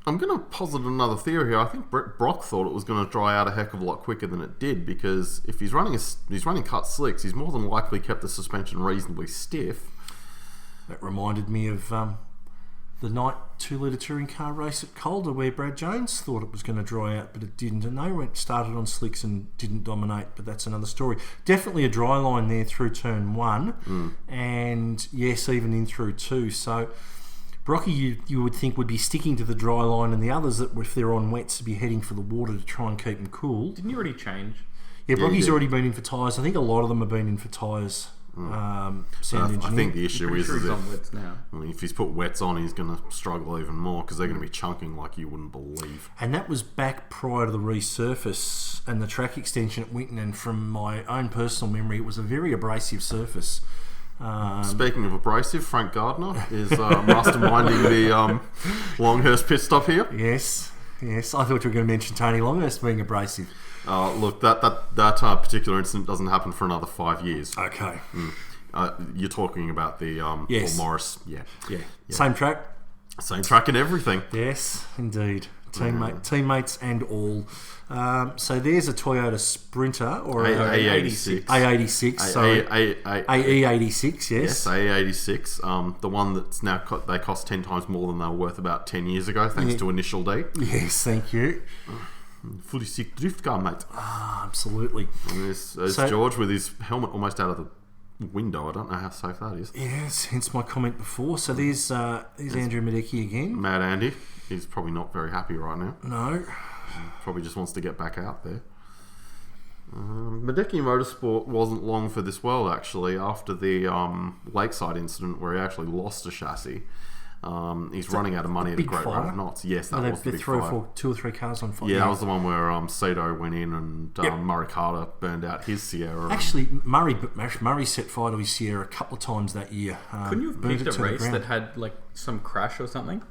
I'm going to posit another theory here. I think Brett Brock thought it was going to dry out a heck of a lot quicker than it did, because if he's running cut slicks, he's more than likely kept the suspension reasonably stiff. That reminded me of the night 2-litre touring car race at Calder, where Brad Jones thought it was going to dry out, but it didn't, and they started on slicks and didn't dominate, but that's another story. Definitely a dry line there through turn 1, and yes, even in through 2. So Brocky, you would think, would be sticking to the dry line, and the others, that if they're on wets, would be heading for the water to try and keep them cool. Didn't you already change? Yeah, Brocky's already been in for tyres. I think a lot of them have been in for tyres. Sound Engineer. I think the issue is he's on wets now. If he's put wets on, he's going to struggle even more, because they're going to be chunking like you wouldn't believe. And that was back prior to the resurface and the track extension at Winton, and from my own personal memory, it was a very abrasive surface. Speaking of abrasive, Frank Gardner is masterminding the Longhurst pit stop here. Yes. I thought you were going to mention Tony Longhurst being abrasive. Look, that particular incident doesn't happen for another 5 years. Okay. You're talking about the yes. Paul Morris. Yeah. Same track. Same track and everything. Yes, indeed. Teammates and all. So there's a Toyota Sprinter or A86. A86, sorry. AE86, yes. Yes, A86. The one that's now they cost 10 times more than they were worth about 10 years ago, thanks to Initial D. Yes, thank you. Fully sick drift car, mate. Absolutely. And there's George with his helmet almost out of the window. I don't know how safe that is. Yes, hence my comment before. So there's Andrew Madecki again. Mad Andy. He's probably not very happy right now. No. Probably just wants to get back out there. Madecki Motorsport wasn't long for this world, actually, after the Lakeside incident where he actually lost a chassis. He's running out of money at a great rate of knots. Yes, that was the big fire. Two or three cars on fire. Yeah, that was the one where Sato went in and Murray Carter burned out his Sierra. Actually, Murray set fire to his Sierra a couple of times that year. Couldn't you have picked a race that had like some crash or something?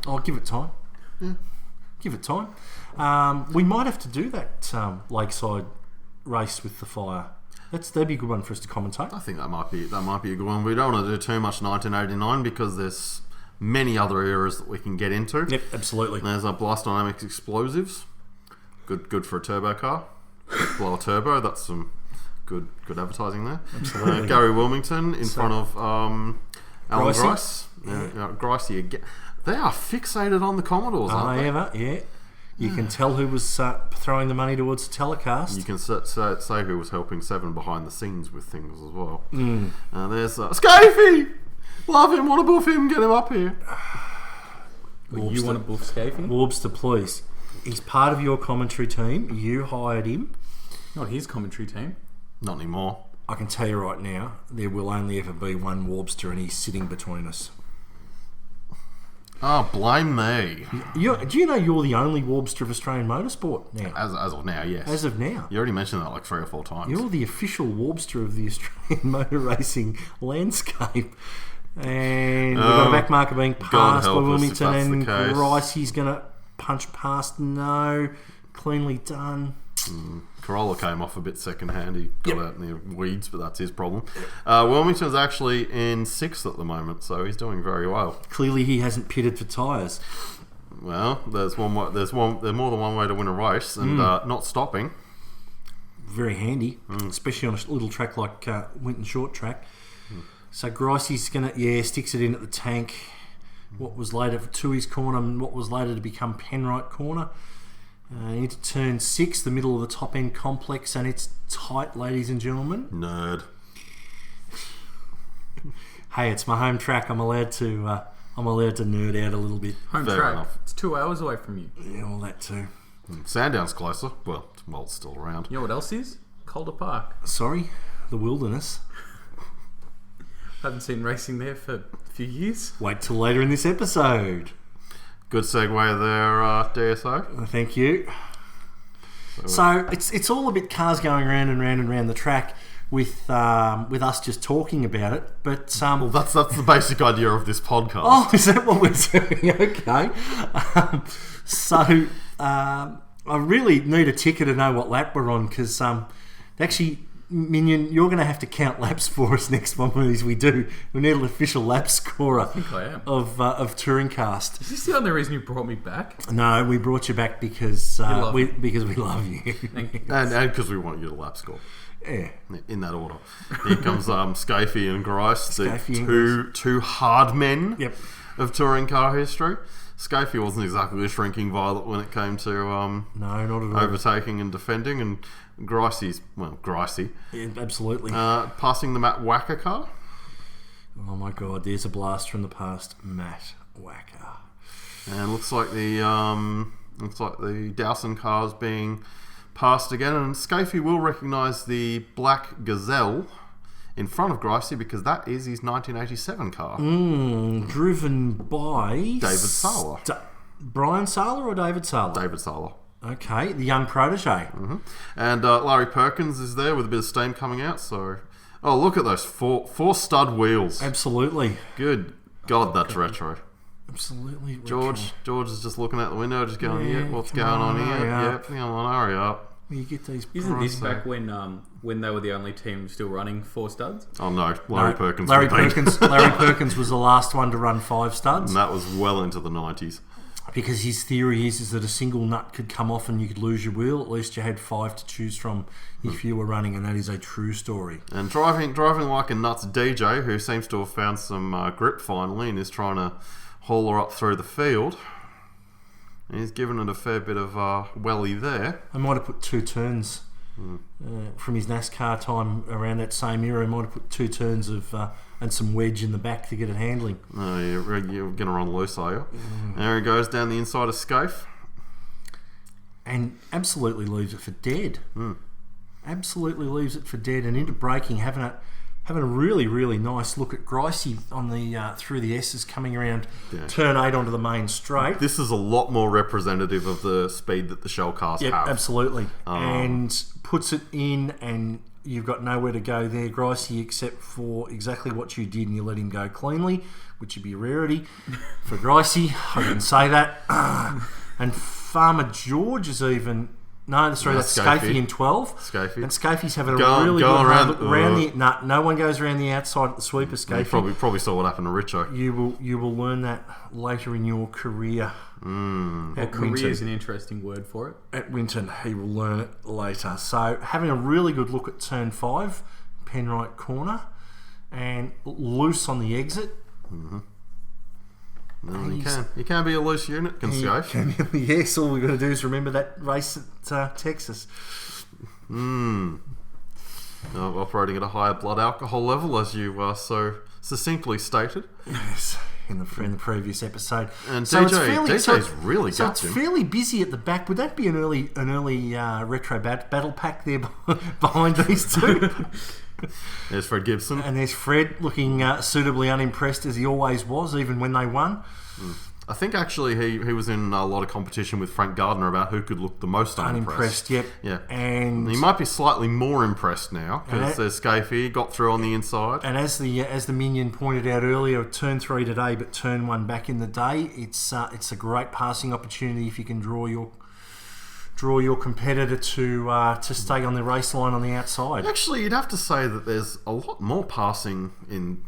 Oh, give it time. Yeah. Give it time. We might have to do that Lakeside race with the fire. That'd be a good one for us to commentate. I think that might be a good one. We don't want to do too much 1989 because there's many other eras that we can get into. Yep, absolutely. There's Blast Dynamics explosives. Good for a turbo car. Blow a turbo. That's some good advertising there. Absolutely. Gary Wilmington in front of Alan Gricey. Grice. Gricey again. They are fixated on the Commodores, aren't they? Ever? Yeah. You can tell who was throwing the money towards the telecast. You can say who was helping Seven behind the scenes with things as well. There's Scafey! Love him, want to buff him, get him up here. You want to buff Scafey? Warbster, please. He's part of your commentary team. You hired him. Not his commentary team. Not anymore. I can tell you right now, there will only ever be one Warbster and he's sitting between us. Oh, blame me. Do you know you're the only Warbster of Australian motorsport now? As of now, yes. As of now. You already mentioned that like 3 or 4 times. You're the official Warbster of the Australian motor racing landscape. And we've got a back marker being passed by Wilmington, and Gricey's going to punch past. No. Cleanly done. Corolla came off a bit second hand. He got out in the weeds, but that's his problem. Wilmington's actually in 6th at the moment, so he's doing very well. Clearly, he hasn't pitted for tyres. Well, there's more than one way to win a race, and not stopping. Very handy, especially on a little track like Winton Short Track. So Gricey's sticks it in at the tank. What was later for Tui's corner, and what was later to become Penrite corner. Into turn 6, the middle of the top end complex, and it's tight, ladies and gentlemen. Nerd. Hey, it's my home track. I'm allowed to nerd out a little bit. Home Fair track. enough. It's 2 hours away from you. Yeah, all that too. Sandown's closer. Well, it's still around. You know what else is? Calder Park. Sorry, the wilderness. Haven't seen racing there for a few years. Wait till later in this episode. Good segue there, DSO. Thank you. So it's all a bit cars going round and round and round the track with us just talking about it. But well, that's the basic idea of this podcast. Oh, is that what we're doing? Okay. I really need a ticker to know what lap we're on because actually. Minion, you're going to have to count laps for us next one of these we do. We need an official lap scorer. I think I am. Of Touringcast. Is this the only reason you brought me back? No, we brought you back because we love you. Thank you. And because we want you to lap score. Yeah. In that order. Here comes Scafey and Grice, Scafey the two hard men Yep. of touring car history. Scafey wasn't exactly a shrinking violet when it came to no, not at all. overtaking and defending, and Gricey, Yeah, absolutely. passing the Matt Wacker car. Oh my God, there's a blast from the past, Matt Wacker. And looks like the Dowson car's being passed again, and Scafey will recognise the black Gazelle in front of Gricey because that is his 1987 car. Driven by David Sala. Brian Sala or David Sala? David Sala. Okay, the young protege. Mm-hmm. And Larry Perkins is there with a bit of steam coming out. So, look at those four stud wheels. Absolutely. Good God, that's retro. Absolutely. George is just looking out the window, just going, what's going on here? Yep, come on, hurry up. You get these. Isn't this back when they were the only team still running 4 studs? Oh no, Larry Perkins. Larry Perkins was the last one to run 5 studs, and that was well into the 90s. Because his theory is that a single nut could come off and you could lose your wheel. At least you had 5 to choose from if you were running, and that is a true story. And driving like a nuts DJ who seems to have found some grip finally and is trying to haul her up through the field. And he's given it a fair bit of welly there. I might have put 2 turns from his NASCAR time around that same era. He might have put 2 turns of and some wedge in the back to get it handling. Oh, you're going to run loose, are you? There he goes down the inside of Scaife. And absolutely leaves it for dead. Absolutely leaves it for dead, and into braking, having a really, really nice look at Gricey on the through the S's coming around turn 8 onto the main straight. This is a lot more representative of the speed that the Shell cars have. Absolutely. And puts it in, and you've got nowhere to go there, Gricey, except for exactly what you did, and you let him go cleanly, which would be a rarity for Gricey. I didn't say that. And Farmer George is even... No, sorry, that's Scaife in 12. Scaife. And Scaife's having a really good hard look around the... No one goes around the outside at the sweeper, Scaife. Probably saw what happened to Richo. You will learn that later in your career. Career is an interesting word for it. At Winton, he will learn it later. So, having a really good look at turn 5, Penrite corner, and loose on the exit. You can be a loose unit, can Scaife. Yes, all we've got to do is remember that race at Texas. Operating at a higher blood alcohol level, as you so succinctly stated. Yes, in the previous episode. And DJ's really got it's fairly busy at the back. Would that be an early retro battle pack there behind these two? There's Fred Gibson. And there's Fred looking suitably unimpressed, as he always was, even when they won. I think actually he was in a lot of competition with Frank Gardner about who could look the most unimpressed. Yep. Yeah. And he might be slightly more impressed now, because there's Scaife got through on the inside. And as the minion pointed out earlier, turn 3 today, but turn 1 back in the day, it's a great passing opportunity if you can draw your competitor to stay on the race line on the outside. Actually, you'd have to say that there's a lot more passing in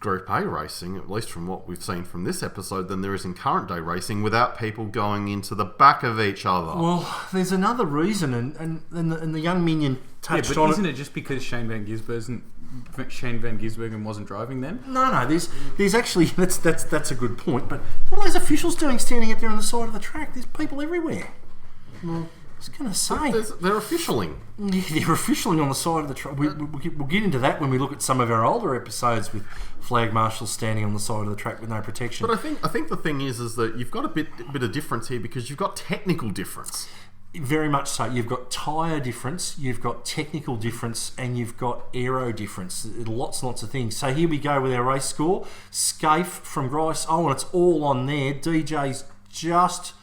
Group A racing, at least from what we've seen from this episode, than there is in current day racing, without people going into the back of each other. Well, there's another reason, and the young minion touched on it. Isn't it just because Shane Van Gisbergen wasn't driving then? No. There's actually that's a good point. But what are those officials doing standing out there on the side of the track? There's people everywhere. Well, I was going to say... They're officialing. Yeah, they're officialing on the side of the track. We'll get into that when we look at some of our older episodes with flag marshals standing on the side of the track with no protection. But I think the thing is that you've got a bit of difference here, because you've got technical difference. Very much so. You've got tyre difference, you've got technical difference, and you've got aero difference. Lots and lots of things. So here we go with our race score. Scaife from Grice. Oh, and it's all on there. DJ's just...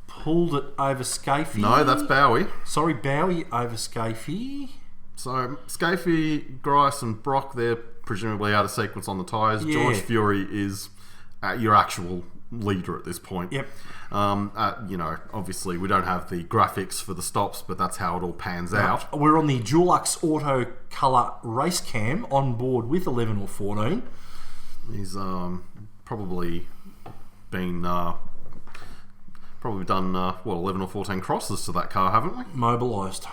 pulled it over Scaife. No, that's Bowie. Sorry, Bowie over Scaife. So, Scaife, Grice and Brock, they're presumably out of sequence on the tyres. Yeah. George Fury is your actual leader at this point. Yep. Obviously we don't have the graphics for the stops, but that's how it all pans out. We're on the Dulux Auto Colour race cam on board with 11 or 14. He's probably been... Probably done, 11 or 14 crosses to that car, haven't we? Mobilised.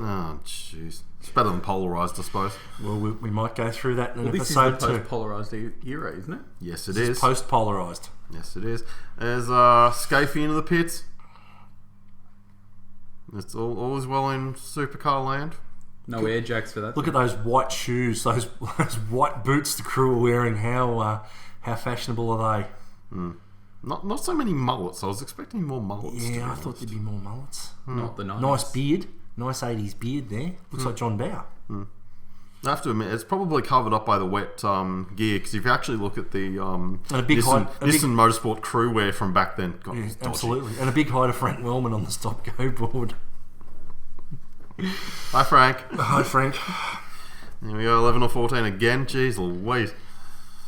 Oh, jeez. It's better than polarised, I suppose. Well, we might go through that in This episode 2. is the post-polarised era, isn't it? Yes, it is. is. Post-polarised. Yes, it is. There's Scaife into the pits. It's all is well in supercar land. No air jacks for that. Look at those white shoes, those white boots the crew are wearing. How fashionable are they? Not so many mullets. I was expecting more mullets. Yeah, I thought there'd be more mullets. Not the 90s. Nice beard. Nice 80s beard there. Looks like John Bower. I have to admit, it's probably covered up by the wet gear, because if you actually look at the Nissan Motorsport crew wear from back then, God, yeah, absolutely. And a big hi to Frank Wellman on the stop-go board. Hi, Frank. Hi, Frank. There we go, 11 or 14 again. Jeez Louise.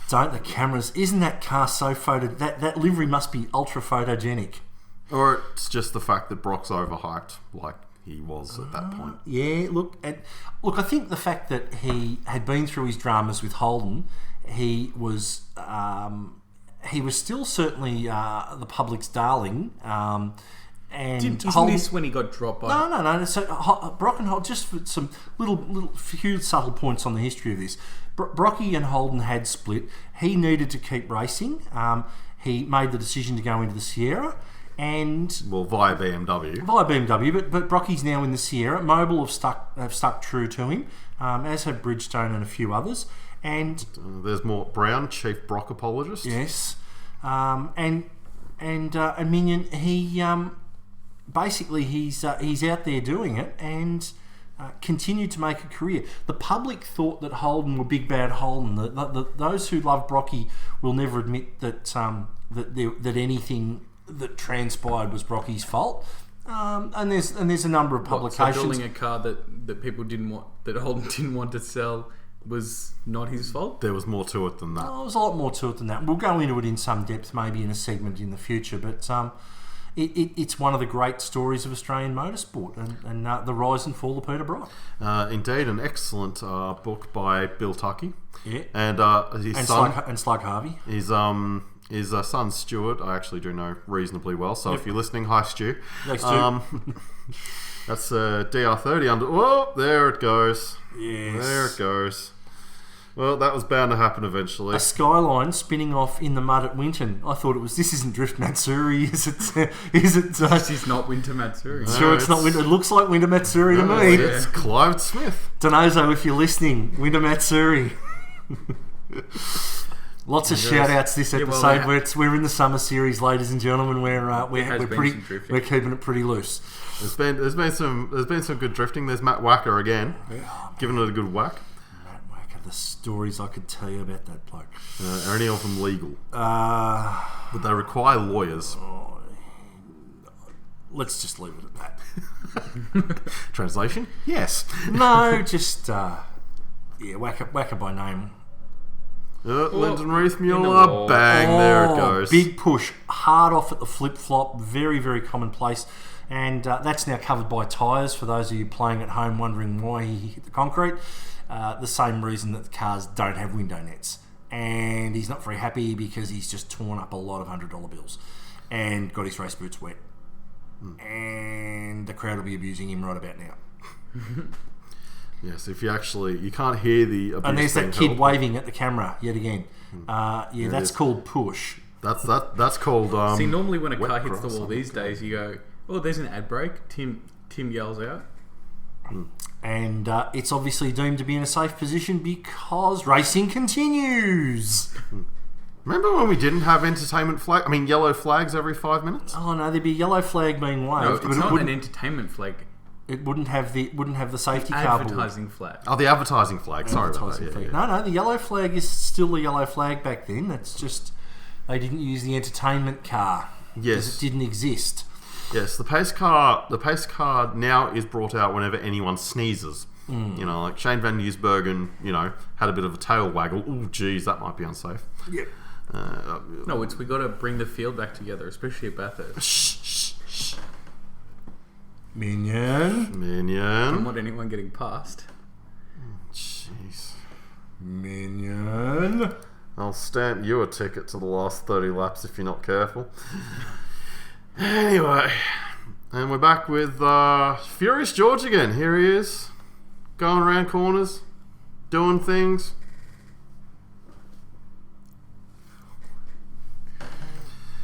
Don't the cameras... Isn't that car so that livery must be ultra photogenic. Or it's just the fact that Brock's overhyped, like he was at that point. Yeah, look, I think the fact that he had been through his dramas with Holden, he was still certainly the public's darling. And isn't this when he got dropped by? No. So Brock and Holden, just for some little few subtle points on the history of this. Brocky and Holden had split. He needed to keep racing. He made the decision to go into the Sierra. and via BMW. But Brocky's now in the Sierra. Mobil have stuck true to him, as have Bridgestone and a few others. And there's Mort Brown, chief Brock apologist. Yes, and Minion. He basically he's out there doing it and continued to make a career. The public thought that Holden were big bad Holden. Those who love Brocky will never admit that that anything that transpired was Brocky's fault. And there's a number of publications. So building a car that people didn't want, that Holden didn't want to sell, was not his fault? There was more to it than that. Oh, there's a lot more to it than that. We'll go into it in some depth, maybe in a segment in the future. But it's one of the great stories of Australian motorsport and the rise and fall of Peter Brock. Indeed, an excellent book by Bill Tuckey. Yeah, and his son Slug Harvey. His son Stuart, I actually do know reasonably well. So if you're listening, hi Stu. Thanks, Stu. That's DR30 under. Oh, there it goes. Yes. There it goes. Well, that was bound to happen eventually. A skyline spinning off in the mud at Winton. I thought it was. This isn't Drift Matsuri, is it? Is it? This is not Winter Matsuri. Sure, it's not Winter. It looks like Winter Matsuri to me. It's Clive Smith. Donoso, if you're listening, Winter Matsuri. Lots of shout outs this episode. We're in the summer series, ladies and gentlemen. We're keeping it pretty loose. There's been some good drifting. There's Matt Wacker again, giving it a good whack. Matt Wacker, the stories I could tell you about that bloke. Are any of them legal? Would they require lawyers? Let's just leave it at that. Translation? Yes. No, just Wacker by name. Lyndon Reith Mueller, bang, there it goes. Big push, hard off at the flip-flop, very, very commonplace. And that's now covered by tyres, for those of you playing at home wondering why he hit the concrete. The same reason that the cars don't have window nets. And he's not very happy because he's just torn up a lot of $100 bills and got his race boots wet. And the crowd will be abusing him right about now. Yes, if you can't hear the abuse. And there's that kid waving at the camera yet again. That's called push. That's called. See, normally when a car hits the grass, wall these days, you go, "Oh, there's an ad break." Tim yells out, and it's obviously deemed to be in a safe position because racing continues. Remember when we didn't have yellow flags every 5 minutes? Oh no, there'd be a yellow flag being waved. No, it's not an entertainment flag. It wouldn't have the safety car board. Advertising flag. Oh, the advertising flag. Sorry about that. Yeah. No, the yellow flag is still the yellow flag back then. That's just they didn't use the entertainment car. Yes, because it didn't exist. Yes, the pace car now is brought out whenever anyone sneezes. You know, like Shane Van Nieuwsbergen, had a bit of a tail waggle. Oh, geez, that might be unsafe. Yep. No, we got to bring the field back together, especially at Bathurst. Shh. Minion. Don't want anyone getting past. Jeez. Minion. I'll stamp you a ticket to the last 30 laps if you're not careful. Anyway, and we're back with Furious George again. Here he is, going around corners, doing things.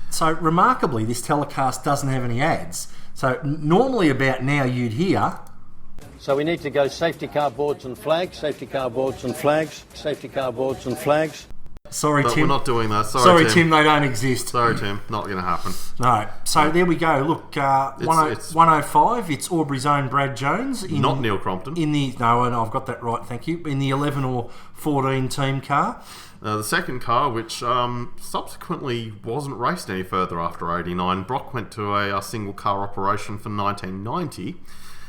So, remarkably, this telecast doesn't have any ads. So, normally about now you'd hear... So we need to go safety car boards and flags, safety car boards and flags, safety car boards and flags. Sorry, but Tim. We're not doing that. Sorry, Tim, they don't exist. Sorry, Tim. Not going to happen. No. So, there we go. Look, 105, it's Aubrey's own Brad Jones. Not Neil Crompton. No, I've got that right, thank you. In the 11 or 14 team car. The second car, which subsequently wasn't raced any further after 89, Brock went to a single car operation for 1990,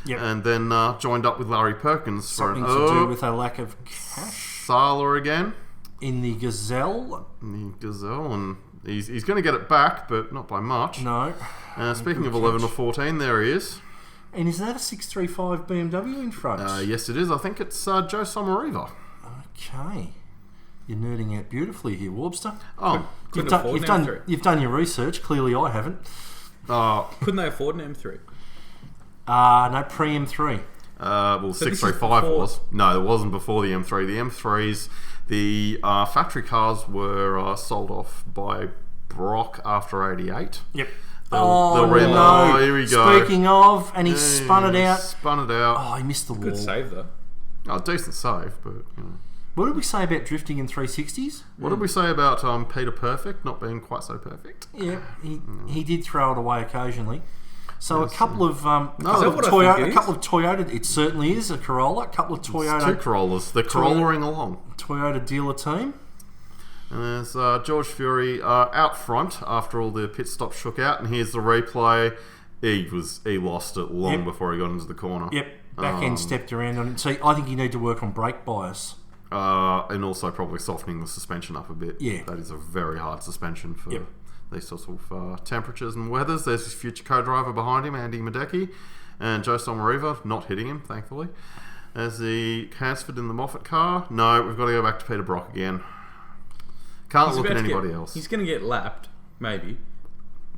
and then joined up with Larry Perkins something to do with a lack of cash. Sala again in the Gazelle. And he's going to get it back, but not by much. No. Speaking of 11 or 14, there he is. And is that a 635 BMW in front? Yes, it is. I think it's Joe Somariva. Okay. You're nerding out beautifully here, Warbster. Oh, you've done your research. Clearly, I haven't. Couldn't they afford an M3? No, pre-M3. Well, 635 was. No, it wasn't before the M3. The M3s, the factory cars were sold off by Brock after 88. Yep. rim. no. Oh, here we go. Speaking of, and he spun it out. Spun it out. Oh, he missed the wall. Good save though. Oh, decent save, but you know. What did we say about drifting in 360s? What did we say about Peter Perfect not being quite so perfect? Yeah, he did throw it away occasionally. So Yes, a couple of Is that what I think it is? Toyota. It certainly is a Corolla. A couple of It's Toyota. two Corollas. They're Corollaing along. Toyota dealer team. And there's George Fury out front after all the pit stops shook out. And here's the replay. He lost it long before he got into the corner. Yep, back end stepped around on it. So I think you need to work on brake bias. And also probably softening the suspension up a bit. Yeah. That is a very hard suspension for these sorts of temperatures and weathers. There's his future co-driver behind him, Andy Madecki, and Joe Somariva, not hitting him, thankfully. As he Hansford in the Moffat car. No, we've got to go back to Peter Brock again. Can't look at anybody else. He's going to get lapped, maybe.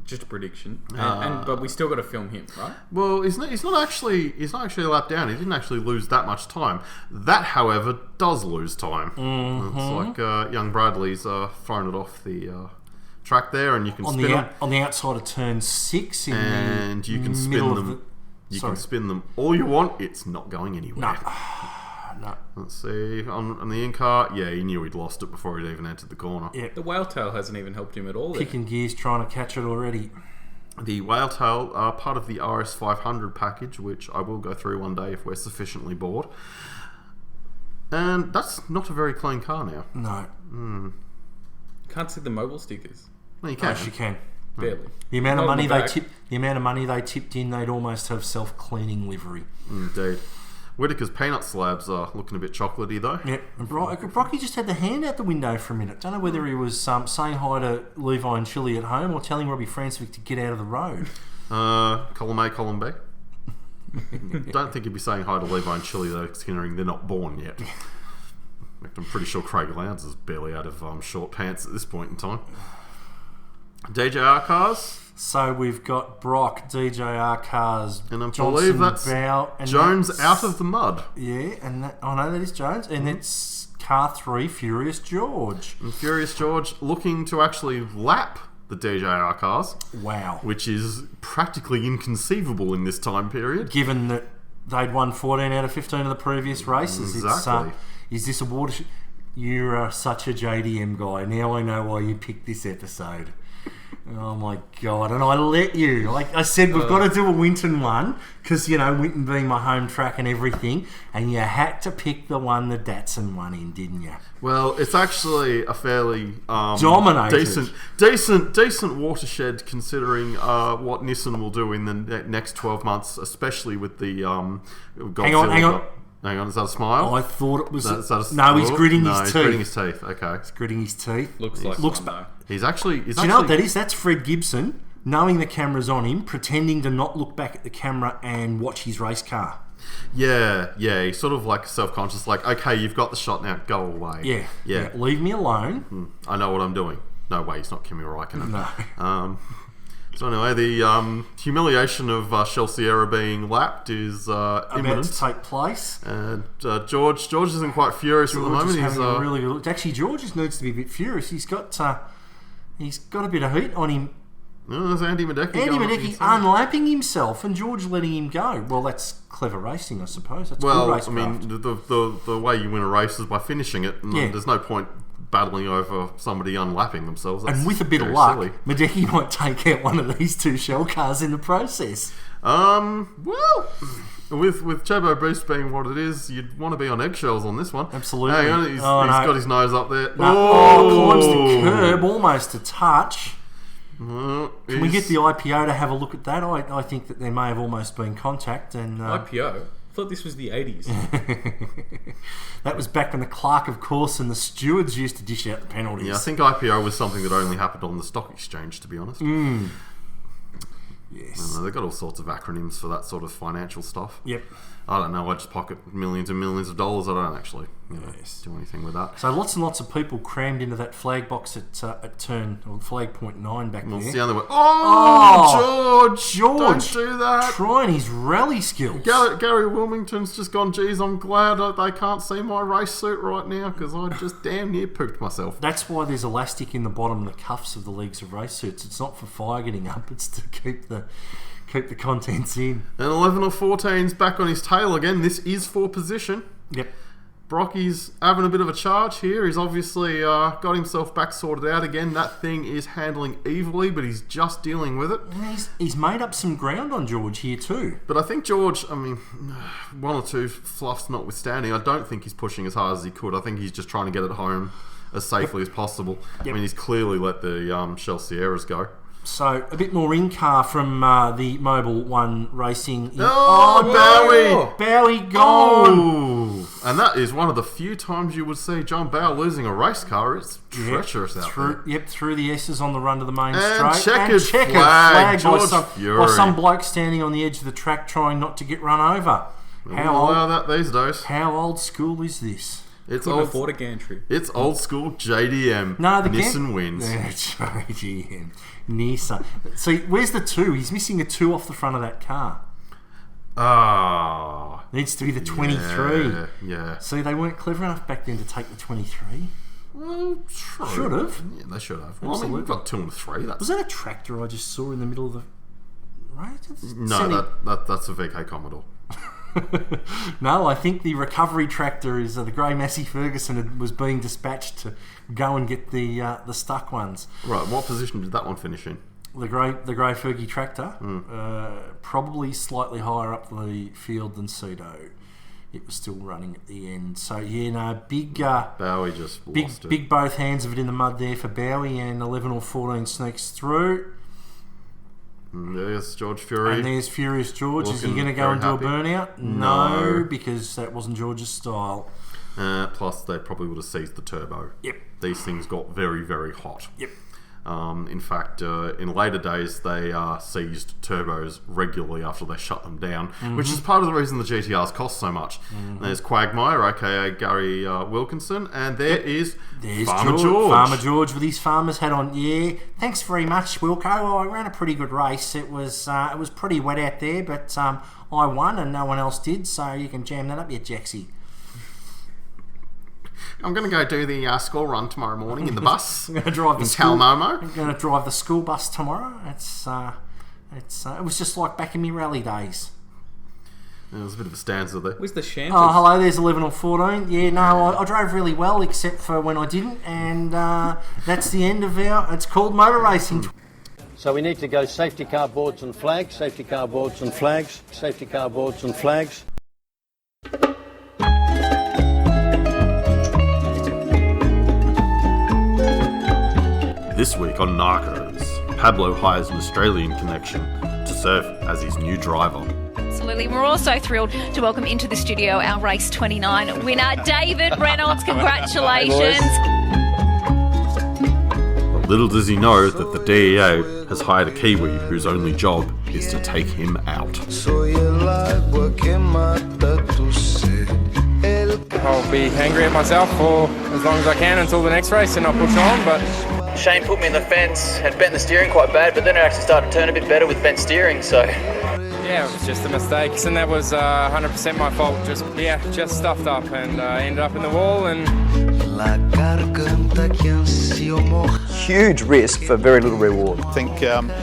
Just a prediction. But we still got to film him, right? Well, he's not actually a lap down. He didn't actually lose that much time. That, however, does lose time. Mm-hmm. It's like young Bradley's thrown it off the track there, and you can spin them. On the outside of turn 6 in And you can spin middle them. of the... You can spin them all you want. It's not going anywhere. No. Let's see. On the in-car, he knew he'd lost it before he'd even entered the corner. Yeah. The whale tail hasn't even helped him at all. Kicking gears trying to catch it already. The Whaletail are part of the RS500 package, which I will go through one day if we're sufficiently bored. And that's not a very clean car now. No. Can't see the mobile stickers. Well, you can. Yes, you can. Barely. The amount of Not money in the they back. tipped in, they'd almost have self-cleaning livery. Indeed. Whittaker's peanut slabs are looking a bit chocolatey, though. Yep. And Brocky just had the hand out the window for a minute. Don't know whether he was saying hi to Levi and Chili at home or telling Robbie Franswick to get out of the road. Column A, column B. Don't think he'd be saying hi to Levi and Chili, though, considering they're not born yet. In fact, I'm pretty sure Craig Lowndes is barely out of short pants at this point in time. DJR cars. So we've got Brock, DJR cars, And I Johnson, believe that's Bow, and Jones that's- out of the mud. Yeah, and that is Jones, and it's car 3, Furious George. And Furious George looking to actually lap the DJR cars, Wow. which is practically inconceivable in this time period. Given that they'd won 14 out of 15 of the previous races. Exactly. Is this a watershed? You're such a JDM guy. Now I know why you picked this episode. Oh my God. And I let you. Like I said, we've got to do a Winton one because, Winton being my home track and everything. And you had to pick the one the Datsun won in, didn't you? Well, it's actually a fairly Dominated. decent watershed considering what Nissan will do in the next 12 months, especially with the Hang on. Hang on, is that a smile? I thought it was... Is that a no, he's gritting his he's teeth. gritting his teeth, okay. He's gritting his teeth. Looks like Looks one, ba- though. He's actually... Do you know what that is? That's Fred Gibson, knowing the camera's on him, pretending to not look back at the camera and watch his race car. Yeah, he's sort of like self-conscious, like, okay, you've got the shot now, go away. Yeah. Leave me alone. I know what I'm doing. No way, he's not Kimi Räikkönen. No. So anyway, the humiliation of Shell Sierra being lapped is About imminent. to take place. And George isn't quite furious at the moment. George is He's having a really good... Actually, George just needs to be a bit furious. He's got a bit of heat on him. there's Andy Madecki. Andy going up Madecki inside. unlapping himself and George letting him go. Well, that's clever racing, I suppose. That's good Well, racecraft. I mean, the way you win a race is by finishing it. And there's no point battling over somebody unlapping themselves. That's and with a bit of very luck, silly. Madecki might take out one of these two shell cars in the process. Well, with Turbo Boost being what it is, you'd want to be on eggshells on this one. Absolutely. Hang on, he's Oh, no. got his nose up there. Climbs the curb almost a touch. Well, Can we get the IPO to have a look at that? I think that there may have almost been contact. And IPO? I thought this was the 80s. that was back when the clerk of course and the stewards used to dish out the penalties. Yeah, I think IPO was something that only happened on the stock exchange, to be honest. Yes. They've got all sorts of acronyms for that sort of financial stuff. Yep. I don't know. I just pocket millions and millions of dollars. I don't actually do anything with that. So lots and lots of people crammed into that flag box at turn, or flag point 9 back Well, there. it's the other way. Oh, George! Don't do that. Trying his rally skills. Gary Wilmington's just gone, geez, I'm glad that they can't see my race suit right now because I just damn near pooped myself. That's why there's elastic in the bottom of the cuffs of the legs of race suits. It's not for fire getting up, it's to keep the contents in. And 11 or 14's back on his tail again. This is for position. Yep. Brocky's having a bit of a charge here. He's obviously got himself back sorted out again. That thing is handling evilly, but he's just dealing with it. He's made up some ground on George here too. But I think George, I mean, one or two fluffs notwithstanding, I don't think he's pushing as hard as he could. I think he's just trying to get it home as safely as possible. Yep. I mean, he's clearly let the Shell Sierras go. So, a bit more in-car from the Mobile One Racing. Bowie gone! And that is one of the few times you would see John Bowe losing a race car. It's treacherous out there. Yep, through the S's on the run to the main and straight. Checkered flag by some bloke standing on the edge of the track trying not to get run over. Allow that these days. How old school is this? It's couldn't afford a gantry. It's old school JDM. No, the Nissan wins. JDM. Nissan. See, where's the 2? He's missing a 2 off the front of that car. Needs to be the 23. Yeah. See, they weren't clever enough back then to take the 23. Well, true. Should have. Yeah, they should have. Well, I mean, we've got 2 and 3. Was that a tractor I just saw in the middle of the... Right? No, that's a VK Commodore. No, I think the recovery tractor is the grey Massey Ferguson was being dispatched to go and get the stuck ones. Right, what position did that one finish in? The grey Fergie tractor, probably slightly higher up the field than Pseudo. It was still running at the end. So yeah, no, big Bowie just lost it. Big both hands of it in the mud there for Bowie, and 11 or 14 sneaks through. And there's George Fury. And there's Furious George. Is he going to go and do a burnout? No, because that wasn't George's style. Plus, they probably would have seized the turbo. Yep. These things got very, very hot. Yep. In fact, in later days, they seized turbos regularly after they shut them down, which is part of the reason the GTRs cost so much. There's Quagmire, aka Gary Wilkinson, and there's Farmer George. Farmer George with his farmer's hat on. Yeah, thanks very much, Wilco. I ran a pretty good race. It was pretty wet out there, but I won and no one else did, so you can jam that up, you Jaxie. I'm going to go do the school run tomorrow morning in the bus. I'm going to drive the Talmomo. I'm going to drive the school bus tomorrow. It was just like back in my rally days. There was a bit of a stanza there. Where's the Shantas? Oh, hello, there's 11 or 14. Yeah, no, I drove really well, except for when I didn't, and that's the end of it's called motor racing. So we need to go safety car boards and flags, safety car boards and flags, safety car boards and flags. This week on Narcos, Pablo hires an Australian connection to serve as his new driver. Absolutely. We're also thrilled to welcome into the studio our Race 29 winner, David Reynolds. Congratulations. But little does he know that the DEA has hired a Kiwi whose only job is to take him out. I'll be angry at myself for as long as I can until the next race and I'll push on, but... Shane put me in the fence, had bent the steering quite bad, but then it actually started to turn a bit better with bent steering, so... Yeah, it was just a mistake, and that was 100% my fault. Just stuffed up and ended up in the wall and... Huge risk for very little reward. I think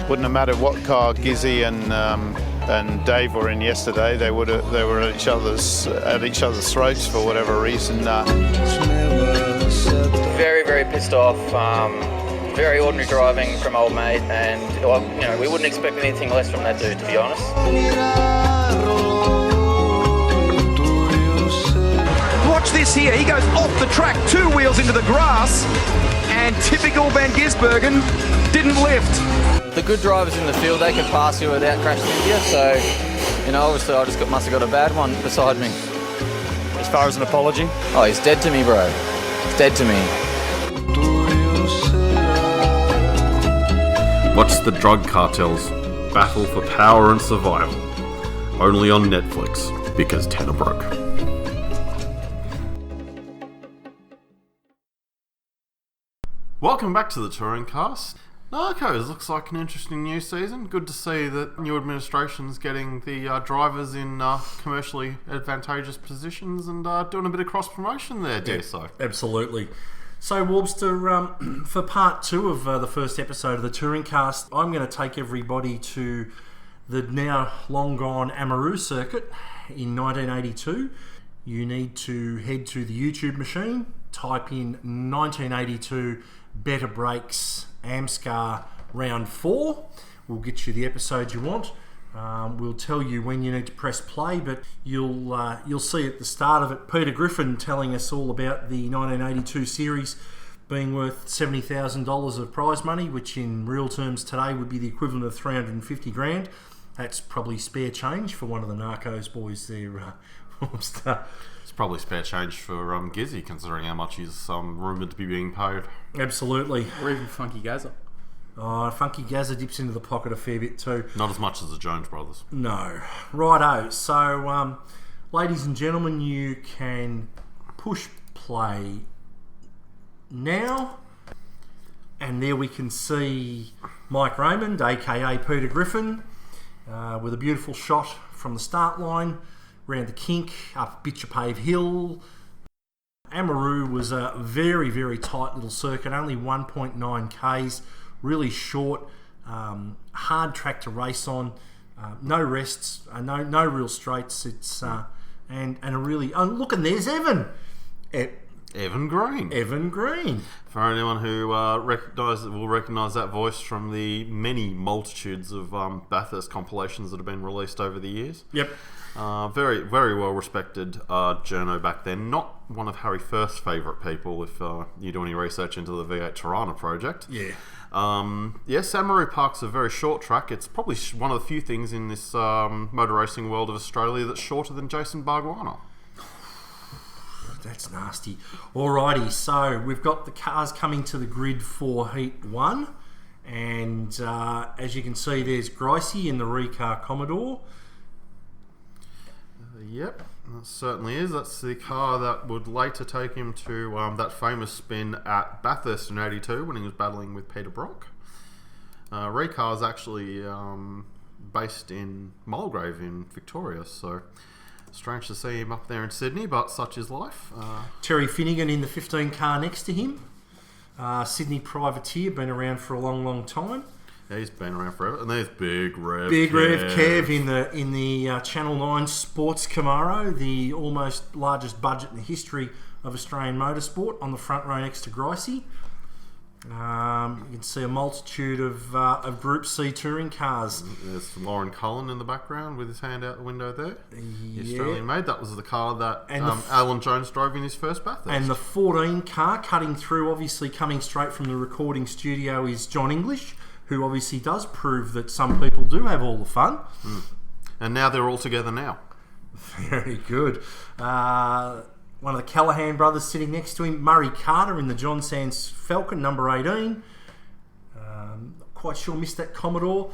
wouldn't have mattered what car Gizzy and Dave were in yesterday. They were at each other's throats for whatever reason. Very, very pissed off. Very ordinary driving from old mate, and we wouldn't expect anything less from that dude, to be honest. Watch this here. He goes off the track, 2 wheels into the grass, and typical Van Gisbergen didn't lift. The good drivers in the field, they can pass you without crashing into you, so obviously I just must have got a bad one beside me. As far as an apology? Oh, he's dead to me, bro. He's dead to me. Watch the drug cartels battle for power and survival. Only on Netflix, because Tanner broke. Welcome back to the Touringcast. Narcos looks like an interesting new season. Good to see that new administration's getting the drivers in commercially advantageous positions and doing a bit of cross-promotion there, dare say. Absolutely. So, Warbster, for part 2 of the first episode of the Touringcast, I'm going to take everybody to the now long-gone Amaroo circuit in 1982. You need to head to the YouTube machine, type in 1982 Better Brakes AMSCAR Round 4. We'll get you the episode you want. We'll tell you when you need to press play, but you'll see at the start of it Peter Griffin telling us all about the 1982 series being worth $70,000 of prize money, which in real terms today would be the equivalent of $350,000. That's probably spare change for one of the Narcos boys there. It's probably spare change for Gizzy, considering how much he's rumoured to be being paid. Absolutely. Or even Funky Gazza. Oh, Funky Gazza dips into the pocket a fair bit too. Not as much as the Jones brothers. No. Righto. So, ladies and gentlemen, you can push play now. And there we can see Mike Raymond, a.k.a. Peter Griffin, with a beautiful shot from the start line, round the kink, up Bitchapave Hill. Amaroo was a very, very tight little circuit, only 1.9 Ks, really short, hard track to race on, no rests, no real straights. It's and a really look, and there's Evan. Evan Green. Evan Green. For anyone who will recognise that voice from the many multitudes of Bathurst compilations that have been released over the years. Yep. Very, very well respected journo back then. Not one of Harry Firth's favourite people if you do any research into the V8 Tirana project. Yeah. Yes, Amaroo Park's a very short track. It's probably one of the few things in this motor racing world of Australia that's shorter than Jason Bargwanna. That's nasty. Alrighty, so we've got the cars coming to the grid for Heat 1. And as you can see, there's Gricey in the Recar Commodore. Yep, that certainly is. That's the car that would later take him to that famous spin at Bathurst in 82 when he was battling with Peter Brock. Recar's actually based in Mulgrave in Victoria, so strange to see him up there in Sydney, but such is life. Terry Finnegan in the 15 car next to him. Sydney Privateer, been around for a long, long time. Yeah, he's been around forever. And there's Big Rev Kev in the Channel 9 Sports Camaro, the almost largest budget in the history of Australian motorsport, on the front row next to Gricey. You can see a multitude of Group C touring cars. There's Lauren Cullen in the background with his hand out the window there. The Australian made. That was the car that Alan Jones drove in his first Bathurst. And the 14 car cutting through, obviously coming straight from the recording studio, is John English, who obviously does prove that some people do have all the fun. And now they're all together now. Very good. One of the Callahan brothers sitting next to him, Murray Carter in the John Sands Falcon, number 18. Not quite sure, missed that Commodore.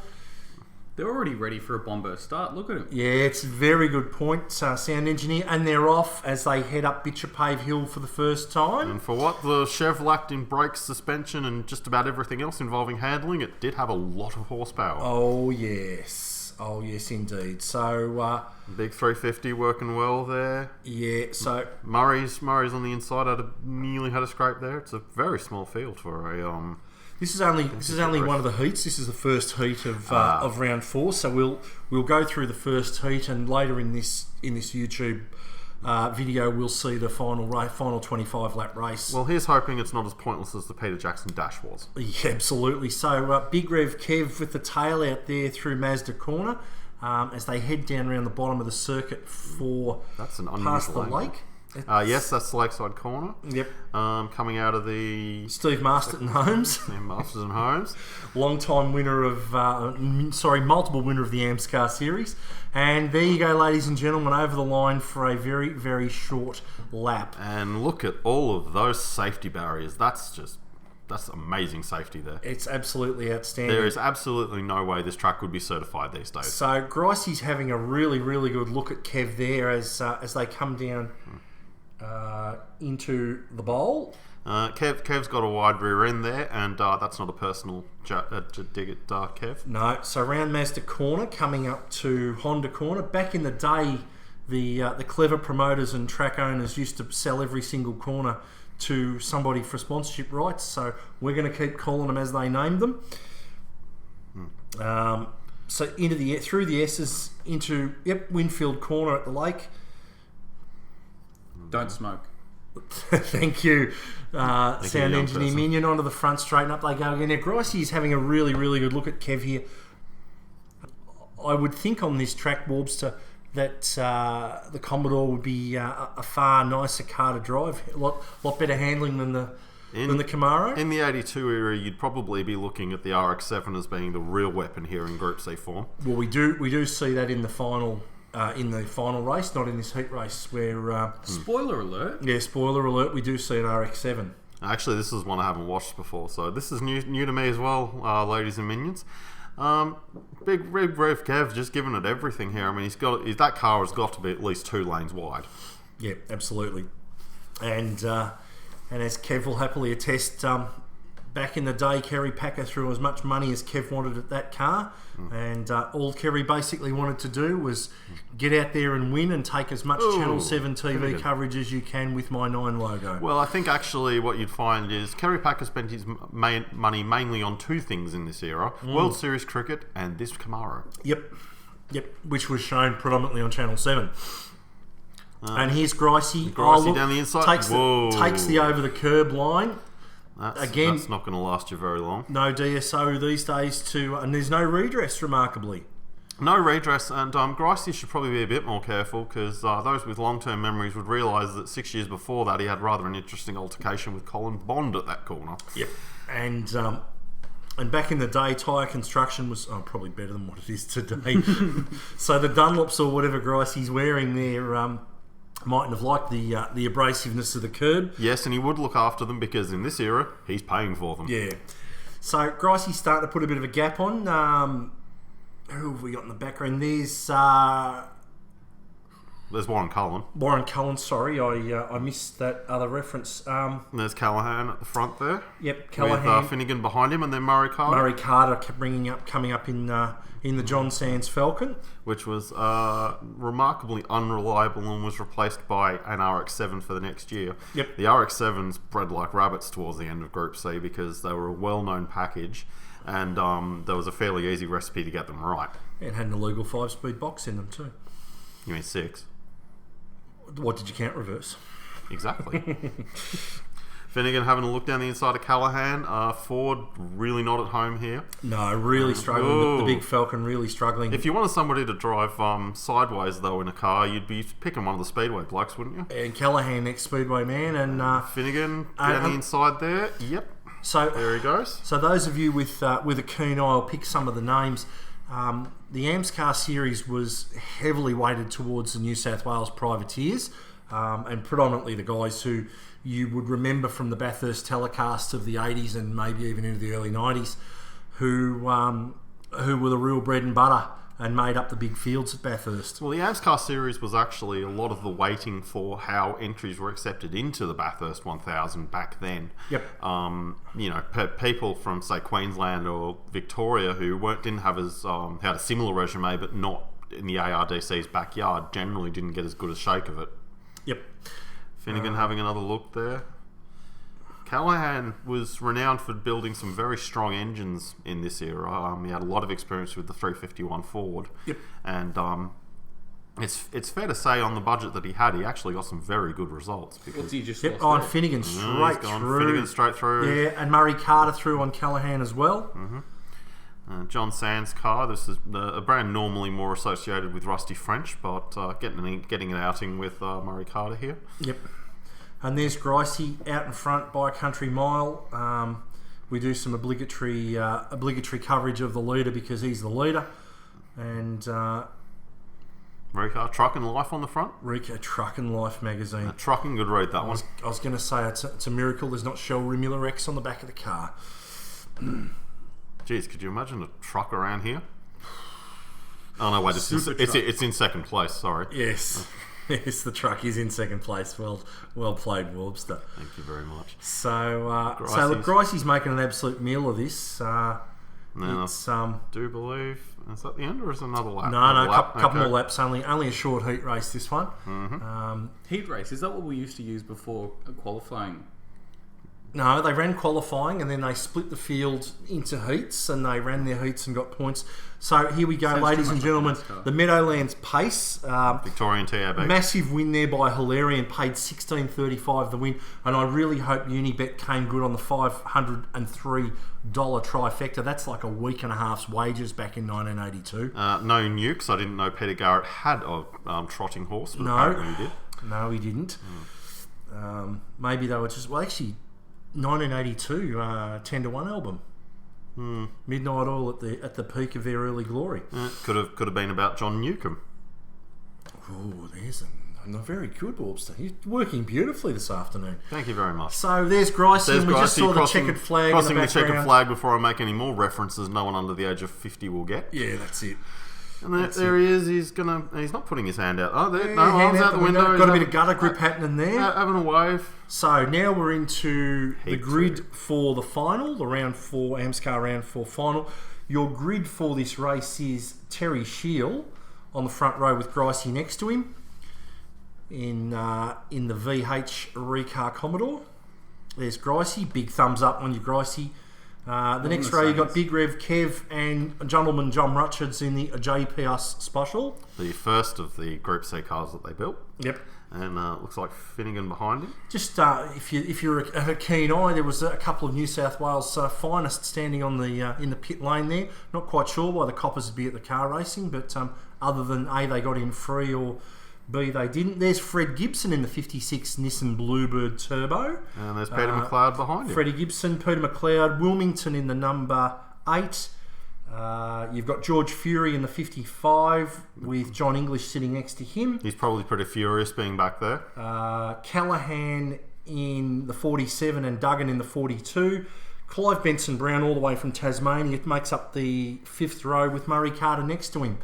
They're already ready for a bomber start. Look at him. Yeah, it's a very good point, sound engineer. And they're off as they head up Bitchapave Hill for the first time. And for what the Chev lacked in brakes, suspension, and just about everything else involving handling, it did have a lot of horsepower. Oh, yes. Oh, yes, indeed. So, big 350 working well there. Yeah, so Murray's on the inside. Nearly had a scrape there. It's a very small field for a. This is only one of the heats. This is the first heat of round 4. So we'll go through the first heat, and later in this YouTube video we'll see the final 25 lap race. Well, here's hoping it's not as pointless as the Peter Jackson Dash was. Yeah, absolutely. So Big Rev Kev with the tail out there through Mazda Corner as they head down around the bottom of the circuit for that's an past the angle. lake. Yes, that's the Lakeside Corner. Yep. Coming out of the Steve Masterton Homes. Masterton Homes. Long-time winner of, multiple winner of the AMSCAR series. And there you go, ladies and gentlemen, over the line for a very, very short lap. And look at all of those safety barriers. That's amazing safety there. It's absolutely outstanding. There is absolutely no way this track would be certified these days. So Gricey's having a really, really good look at Kev there as they come down into the bowl. Kev's got a wide rear end there, and that's not a personal dig at Kev. No, so round Mazda corner, coming up to Honda corner. Back in the day, the clever promoters and track owners used to sell every single corner to somebody for sponsorship rights, so we're going to keep calling them as they named them. So through the S's into Winfield corner at the lake. Don't smoke. Thank you, sound engineer Minion. Onto the front, straighten up they go again. Now Gricey is having a really, really good look at Kev here. I would think on this track, Warbster, that the Commodore would be a far nicer car to drive, a lot better handling than the Camaro. In the 82 era, you'd probably be looking at the RX-7 as being the real weapon here in Group C form. Well, we do see that in the final race, not in this heat race, where spoiler alert. Yeah, spoiler alert. We do see an RX-7. Actually, this is one I haven't watched before, so this is new to me as well, ladies and minions. Big Rev Kev just giving it everything here. I mean, that car has got to be at least 2 lanes wide. Yeah, absolutely. And as Kev will happily attest, back in the day, Kerry Packer threw as much money as Kev wanted at that car, and all Kerry basically wanted to do was get out there and win and take as much Channel 7 TV coverage as you can with my 9 logo. Well, I think actually what you'd find is Kerry Packer spent his money mainly on 2 things in this era: World Series cricket and this Camaro. Yep, which was shown predominantly on Channel 7. And here's Gricey. Down the inside. Takes the over the curb line. That's not going to last you very long. No DSO these days and there's no redress, remarkably. No redress, and Gricey should probably be a bit more careful, because those with long-term memories would realise that 6 years before that he had rather an interesting altercation with Colin Bond at that corner. Yep. And back in the day, tyre construction was probably better than what it is today. So the Dunlops or whatever Gricey's wearing there mightn't have liked the abrasiveness of the curb. Yes, and he would look after them, because in this era, he's paying for them. Yeah. So Gricey's starting to put a bit of a gap on. Who have we got in the background? There's Warren Cullen. Warren Cullen, sorry, I missed that other reference. And there's Callahan at the front there. Yep, Callahan. With Finnegan behind him, and then Murray Carter. Murray Carter kept coming up in the John Sands Falcon, which was remarkably unreliable and was replaced by an RX-7 for the next year. Yep. The RX-7s bred like rabbits towards the end of Group C, because they were a well-known package, and there was a fairly easy recipe to get them right. It had an illegal 5-speed box in them too. You mean 6? What did you count reverse? Exactly. Finnegan having a look down the inside of Callahan. Ford really not at home here. No, really struggling. The big Falcon really struggling. If you wanted somebody to drive sideways though in a car, you'd be picking one of the Speedway blokes, wouldn't you? And Callahan, next Speedway man, and Finnegan down the inside there. Yep. So there he goes. So those of you with a keen eye will pick some of the names. The AMSCAR series was heavily weighted towards the New South Wales privateers, and predominantly the guys who you would remember from the Bathurst telecasts of the 80s and maybe even into the early 90s, who were the real bread and butter and made up the big fields at Bathurst. Well, the AMSCAR series was actually a lot of the waiting for how entries were accepted into the Bathurst 1000 back then. Yep. People from, say, Queensland or Victoria who didn't have had a similar resume, but not in the ARDC's backyard, generally didn't get as good a shake of it. Yep. Finnegan having another look there. Callahan was renowned for building some very strong engines in this era. He had a lot of experience with the 351 Ford. Yep. And it's fair to say on the budget that he had, he actually got some very good results. What's he just on Finnegan straight through. Finnegan straight through. Yeah, and Murray Carter through on Callahan as well. Mm-hmm. John Sands' car. This is a brand normally more associated with Rusty French, but getting an outing with Murray Carter here. Yep. And there's Gricey out in front by a country mile. We do some obligatory coverage of the leader because he's the leader. And Rico Truck and Life on the front. Rico Truck and Life magazine. Trucking could read that one. I was going to say it's a miracle there's not Shell Rimula X on the back of the car. Jeez, could you imagine a truck around here? Oh no, wait, it's in second place. Sorry. Yes. Yes, the truck is in second place. Well played, Warbster. Thank you very much. So look, Gricey's making an absolute meal of this. Do believe, is that the end or is it another lap? No, couple more laps. Only a short heat race, this one. Mm-hmm. Heat race, is that what we used to use before qualifying? No, they ran qualifying and then they split the field into heats and they ran their heats and got points. So here we go, Sounds ladies too and much gentlemen. like The Meadowlands Pace. Victorian TAB. Massive win there by Hilarion, paid $16.35 the win. And I really hope Unibet came good on the $503 trifecta. That's like a week and a half's wages back in 1982. No nukes. I didn't know Peter Garrett had a trotting horse, but apparently he did. No, he didn't. Maybe they were just... Well, actually... 1982 10-1 album. Midnight Oil at the peak of their early glory. Could have been about John Newcomb. Oh, there's a very good Warbster. He's working beautifully this afternoon. Thank you very much. So there's Gricey. We just saw the checkered flag. Crossing in the checkered flag before I make any more references. No one under the age of 50 will get. Yeah, that's it. And there he is. He's not putting his hand out. Oh, there, no, arms out the window. Got a bit of gutter grip happening there. Having a wave. So now we're into the grid for the final, the round 4, AMSCAR round 4 final. Your grid for this race is Terry Shiel on the front row with Gricey next to him in the VH Recar Commodore. There's Gricey. Big thumbs up on you, Gricey. The next row, you've got Big Rev, Kev, and gentleman John Rutchards in the JPS Special. The first of the Group C cars that they built. Yep. And looks like Finnegan behind him. Just if you're a keen eye, there was a couple of New South Wales finest standing on the in the pit lane there. Not quite sure why the coppers would be at the car racing, but other than A, they got in free, or B, they didn't. There's Fred Gibson in the 56 Nissan Bluebird Turbo. And there's Peter McLeod behind him. Freddie Gibson, Peter McLeod, Wilmington in the number 8. You've got George Fury in the 55 with John English sitting next to him. He's probably pretty furious being back there. Callahan in the 47 and Duggan in the 42. Clive Benson Brown all the way from Tasmania makes up the 5th row with Murray Carter next to him.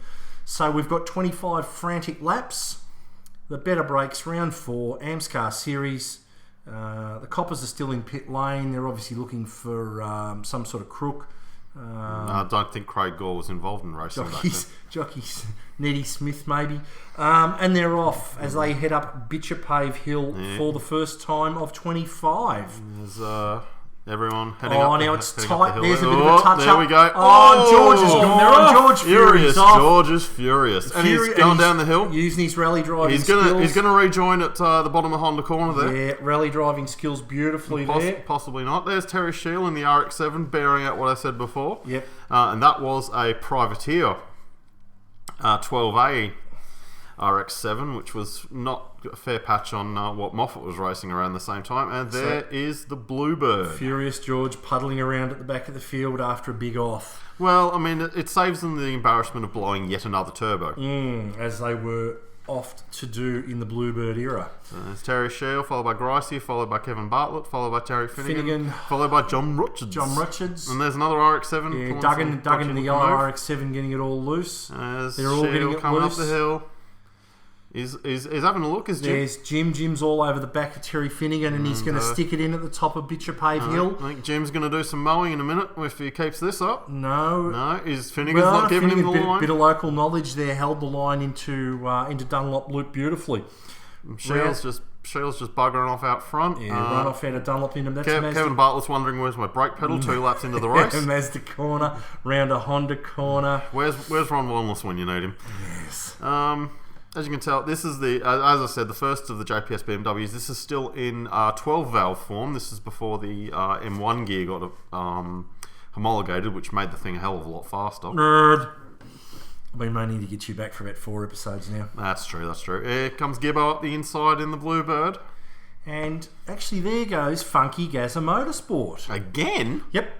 So we've got 25 frantic laps. The better breaks, round 4, AMSCAR Series. The coppers are still in pit lane. They're obviously looking for some sort of crook. I don't think Craig Gore was involved in racing back then. Jockeys, Neddy Smith maybe. And they're off as they head up Bitchapave Hill for the first time of 25. There's everyone heading up. Oh, now it's tight. The There's a bit of a touch-up. There we go. Oh, George is gone. George furious. off. George is furious. And he's going down the hill. Using his rally driving skills. He's skills. going to rejoin at the bottom of Honda Corner there. Yeah, rally driving skills beautifully there. Possibly not. There's Terry Shiel in the RX-7, bearing out what I said before. Yep. And that was a Privateer 12A RX-7, which was not a fair patch on what Moffat was racing around the same time. And there is the Bluebird. Furious George puddling around at the back of the field after a big off. Well, I mean, it saves them the embarrassment of blowing yet another turbo. As they were oft to do in the Bluebird era. There's Terry Shiel, followed by Gricey, followed by Kevin Bartlett, followed by Terry Finnegan, followed by John Rutchards. And there's another RX-7. Yeah, Duggan in the yellow RX-7 getting it all loose. They're all getting it coming loose. Up the hill. Is having a look, is Jim? There's Jim. Jim's all over the back of Terry Finnegan, and he's going to stick it in at the top of Bitchapave Hill. I think Jim's going to do some mowing in a minute if he keeps this up. No, is Finnegan's not giving him the line? Bit of local knowledge there, held the line into Dunlop Loop beautifully. Shiel's just buggering off out front. Yeah, run off out of Dunlop into that. Kevin Bartlett's wondering where's my brake pedal 2 laps into the race. Mazda corner, round a Honda corner. Where's Ron Wanless when you need him? Yes. As you can tell, this is as I said, the first of the JPS BMWs. This is still in 12 valve form. This is before the M1 gear got homologated, which made the thing a hell of a lot faster. Nerd. I've been meaning to get you back for about 4 episodes now. That's true. Here comes Gibbo up the inside in the Bluebird. And actually, there goes Funky Gazza Motorsport. Again? Yep.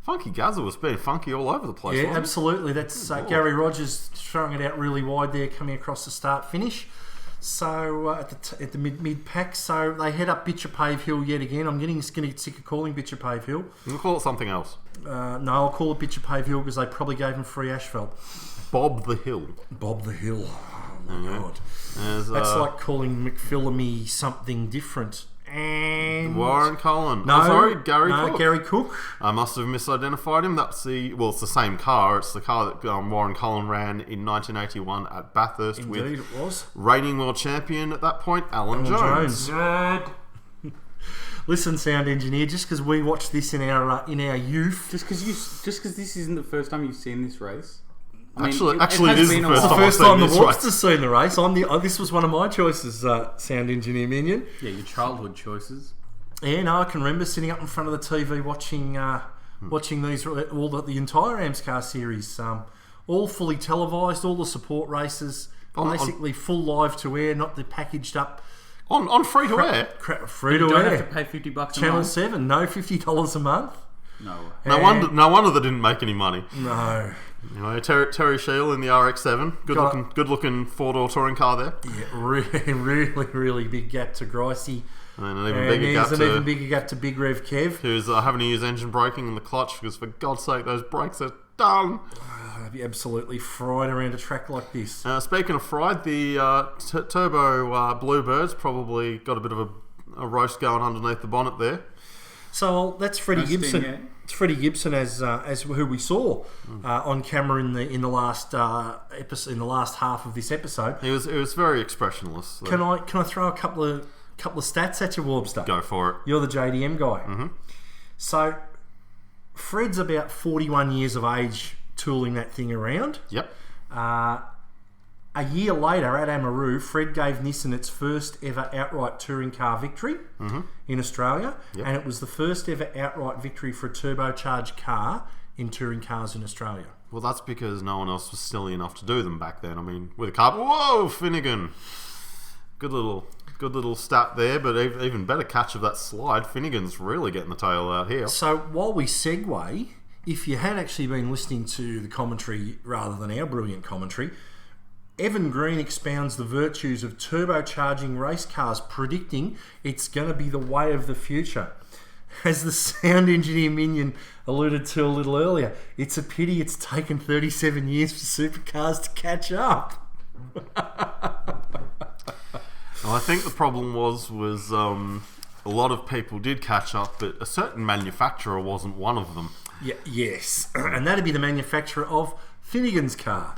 Funky Gazza was being funky all over the place. Yeah, absolutely. That's Gary Rogers throwing it out really wide there, coming across the start finish. So at the mid pack, so they head up Bitchapave Hill yet again. I'm getting sick of calling Bitchapave Hill. We'll call it something else. No, I'll call it Bitchapave Hill because they probably gave him free asphalt. Bob the Hill. Bob the Hill. my God. That's like calling McPhillamy something different. And Warren Cullen. No, sorry, Gary Cook. Gary Cook. I must have misidentified him. It's the same car. It's the car that Warren Cullen ran in 1981 at Bathurst. Indeed, with it was. reigning world champion at that point, Alan Jones. Listen, sound engineer, just because we watched this in our youth, just because this isn't the first time you've seen this race. Actually, it is the first time the Wobsters seen the race. This was one of my choices, sound engineer minion. Yeah, your childhood choices. Yeah, no, I can remember sitting up in front of the TV watching these the entire AMSCAR series, all fully televised, all the support races, basically full live to air, not the packaged up. On free to air? Free to air. You don't have to pay $50 a month. Channel 7, no $50 a month. No. No wonder they didn't make any money. No. Anyway, Terry Shield in the RX-7. Good looking four-door touring car there. Yeah, really big gap to Gricey. And an even bigger gap to Big Rev Kev, who's having to use engine braking in the clutch because, for God's sake, those brakes are done. I'd be absolutely fried around a track like this. Speaking of fried, the turbo Bluebirds probably got a bit of a roast going underneath the bonnet there. So that's Freddie Gibson. Yeah. It's Freddie Gibson as who we saw on camera in the last episode, in the last half of this episode. He was very expressionless. Though. Can I throw a couple of stats at you, Warbster? Go for it. You're the JDM guy. Mm-hmm. So Fred's about 41 years of age tooling that thing around. Yep. A year later at Amaroo, Fred gave Nissan its first ever outright touring car victory in Australia, and it was the first ever outright victory for a turbocharged car in touring cars in Australia. Well, that's because no one else was silly enough to do them back then. I mean, with a car... Whoa, Finnegan! Good little stat there, but even better catch of that slide. Finnegan's really getting the tail out here. So while we segue, if you had actually been listening to the commentary rather than our brilliant commentary, Evan Green expounds the virtues of turbocharging race cars, predicting it's going to be the way of the future. As the sound engineer minion alluded to a little earlier, it's a pity it's taken 37 years for supercars to catch up. Well, I think the problem was a lot of people did catch up, but a certain manufacturer wasn't one of them. Yeah, yes, and that'd be the manufacturer of Finnegan's car.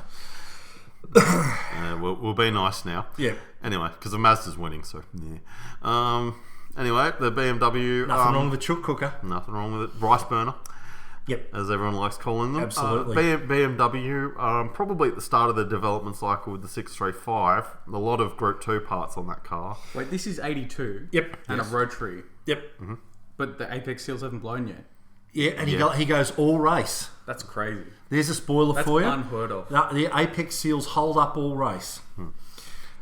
We'll be nice now. Yeah. Anyway, because the Mazda's winning, so yeah. Anyway, the BMW. Nothing wrong with the chook cooker. Nothing wrong with it. Rice burner. Yep. As everyone likes calling them. Absolutely. BMW, probably at the start of the development cycle with the 635, a lot of Group 2 parts on that car. Wait, this is 82? Yep. And a rotary? Yep. Mm-hmm. But the apex seals haven't blown yet? Yeah, and he goes all race. That's crazy. There's a spoiler for you. That's unheard of. The apex seals hold up all race.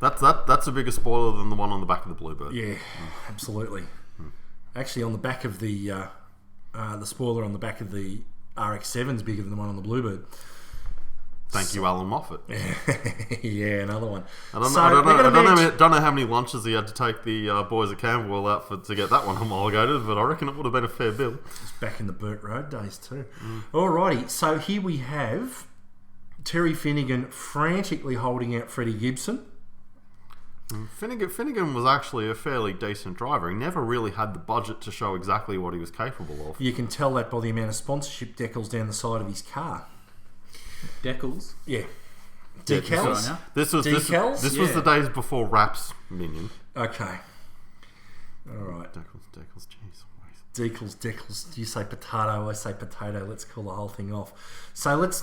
That's a bigger spoiler than the one on the back of the Bluebird. Yeah, absolutely. Actually, on the back of the spoiler on the back of the RX-7 is bigger than the one on the Bluebird. Thank you, Alan Moffat. Yeah, another one. I don't know how many lunches he had to take the boys at Camberwell out to get that one homologated, but I reckon it would have been a fair bill. It's back in the Burt Road days too. Alrighty, so here we have Terry Finnegan frantically holding out Freddie Gibson. Finnegan was actually a fairly decent driver. He never really had the budget to show exactly what he was capable of. You can tell that by the amount of sponsorship decals down the side of his car. Decals? Yeah. Decals? This was the days before wraps, minion. Okay. Alright. Decals, jeez. Decals. You say potato, I say potato. Let's call the whole thing off. So let's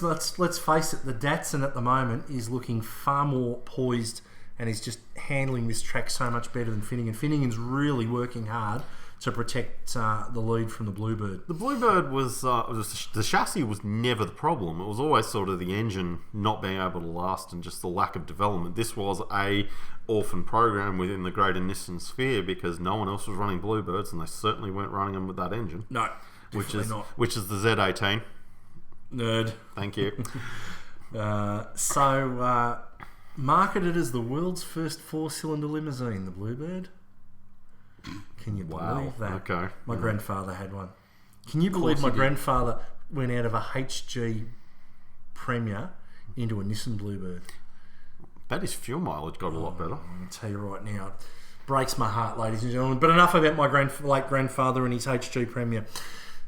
face it, the Datsun at the moment is looking far more poised and he's just handling this track so much better than Finnegan. Finnegan's really working hard to protect the lead from the Bluebird. The Bluebird was the chassis was never the problem. It was always sort of the engine not being able to last and just the lack of development. This was a orphan program within the greater Nissan sphere because no one else was running Bluebirds and they certainly weren't running them with that engine. No, definitely not. Which is the Z18. Nerd. Thank you. Marketed as the world's first 4-cylinder limousine, the Bluebird. Can you believe that? Okay. My grandfather had one. Can you believe my grandfather went out of a HG Premier into a Nissan Bluebird? Bet his fuel mileage got a lot better. I'll tell you right now, it breaks my heart, ladies and gentlemen. But enough about my late grandfather and his HG Premier.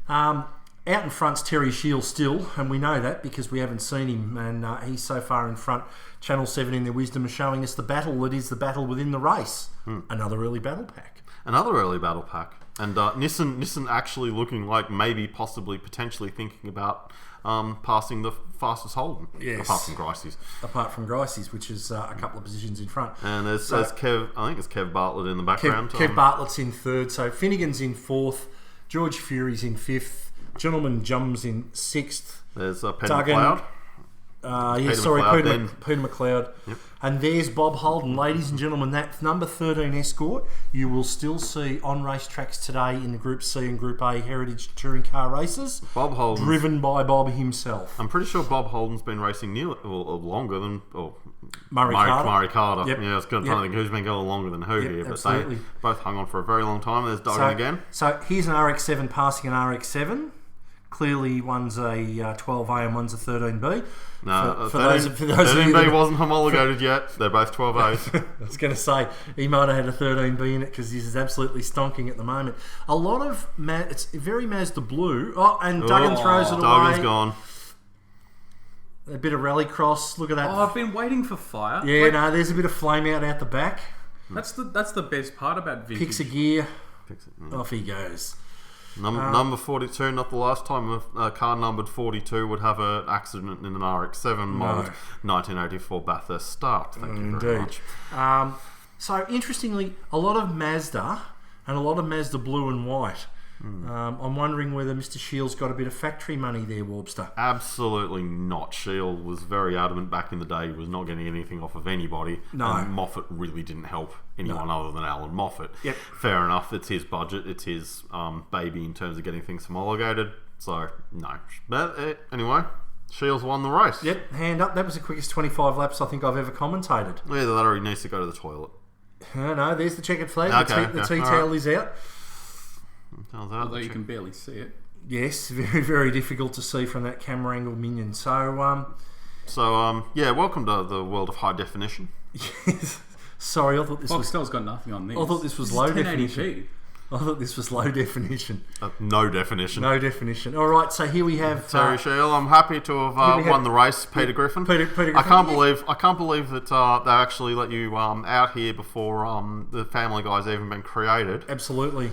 Out in front's Terry Shields still, and we know that because we haven't seen him, and he's so far in front. Channel 7 in their wisdom is showing us the battle that is the battle within the race. Another early battle pack. Another early battle pack. And Nissan actually looking like maybe, possibly, potentially thinking about passing the fastest Holden. Yes. Apart from Grice's. Which is a couple of positions in front. And there's Kev, I think it's Kev Bartlett in the background. Kev Bartlett's in third, so Finnegan's in fourth, George Fury's in fifth, Gentleman Jums in sixth. There's Peter McLeod. Peter McLeod. Yep. And there's Bob Holden. Ladies and gentlemen, that number 13 Escort you will still see on racetracks today in the Group C and Group A Heritage Touring Car races. Bob Holden, driven by Bob himself. I'm pretty sure Bob Holden's been racing longer than Murray Carter. Yep. Yeah, I was trying to think who's been going longer than who here, but absolutely. they both hung on for a very long time. There's Duggan again. So here's an RX-7 passing an RX-7. Clearly, one's a 12A and one's a 13B. No, for those 13B wasn't homologated yet. They're both 12As. I was going to say, he might have had a 13B in it because he's absolutely stonking at the moment. A lot of it's very Mazda blue. Oh, and Duggan throws it away. Duggan's gone. A bit of rallycross. Look at that. Oh, I've been waiting for fire. Yeah, there's a bit of flame out the back. That's the best part about vintage. Picks a gear. Off he goes. Number 42, not the last time a car numbered 42 would have an accident in an RX-7 model 1984 Bathurst start. Thank you very much. So, interestingly, a lot of Mazda and a lot of Mazda blue and white. I'm wondering whether Mr. Shields got a bit of factory money there, Warbster. Absolutely not. Shield was very adamant back in the day he was not getting anything off of anybody. No. And Moffat really didn't help anyone other than Alan Moffat. Yep. Fair enough. It's his budget. It's his baby in terms of getting things homologated. So, no. But anyway, Shields won the race. Yep, hand up. That was the quickest 25 laps I think I've ever commentated. Either that or he needs to go to the toilet. No, there's the checkered flag. Okay, the T-tail is out. Although you can barely see it. Yes, very, very difficult to see from that camera angle minion. So, welcome to the world of high definition. Sorry, I thought this Foxtel's got nothing on this. I thought this was low definition. I thought this was low definition. No definition. No definition. All right, so here we have Terry Shield. I'm happy to have won the race. Peter Griffin. Peter Griffin. I can't believe that they actually let you out here before the Family Guy's even been created. Absolutely.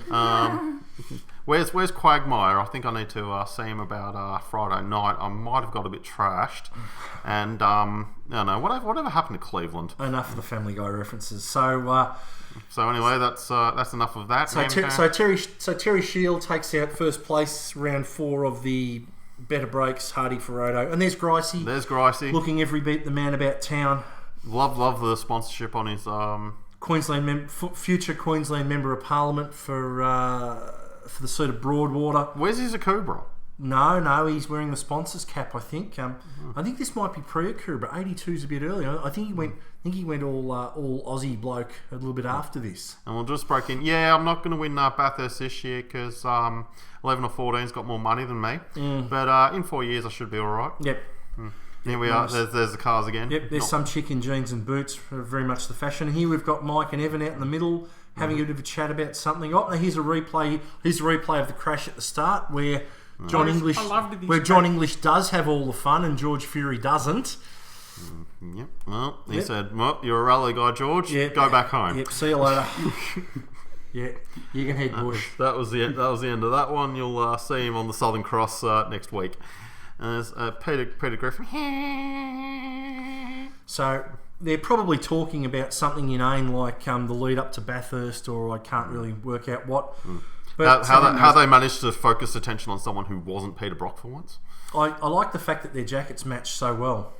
Where's Quagmire? I think I need to see him about Friday night. I might have got a bit trashed, and I don't know whatever happened to Cleveland. Enough of the Family Guy references. So anyway, that's enough of that. So Terry Shield takes out first place, round 4 of the Better Breaks, Hardy Ferroto, and there's Gricey. Looking every bit the man about town. Love the sponsorship on his future Queensland Member of Parliament for the seat of Broadwater. Where's his Akubra? No, he's wearing the sponsor's cap. I think. I think this might be pre-Akubra. 82's a bit early. I think he went all Aussie bloke a little bit after this. And we'll just break in. Yeah, I'm not going to win Bathurst this year because 11 or 14's got more money than me. But in 4 years I should be all right. Yep. Here we are. There's the cars again. Yep. There's some chick in jeans and boots, very much the fashion. Here we've got Mike and Evan out in the middle, having a bit of a chat about something. Oh, here's a replay. Here's a replay of the crash at the start where John English does have all the fun and George Fury doesn't. Yep. Well, he said, "Well, you're a rally guy, George. Go back home." Yep. See you later. Yeah, you can head bush. That was the end of that one. You'll see him on the Southern Cross next week. There's Peter Griffin. So they're probably talking about something inane like the lead up to Bathurst, or I can't really work out what. But how they managed to focus attention on someone who wasn't Peter Brock for once. I like the fact that their jackets match so well.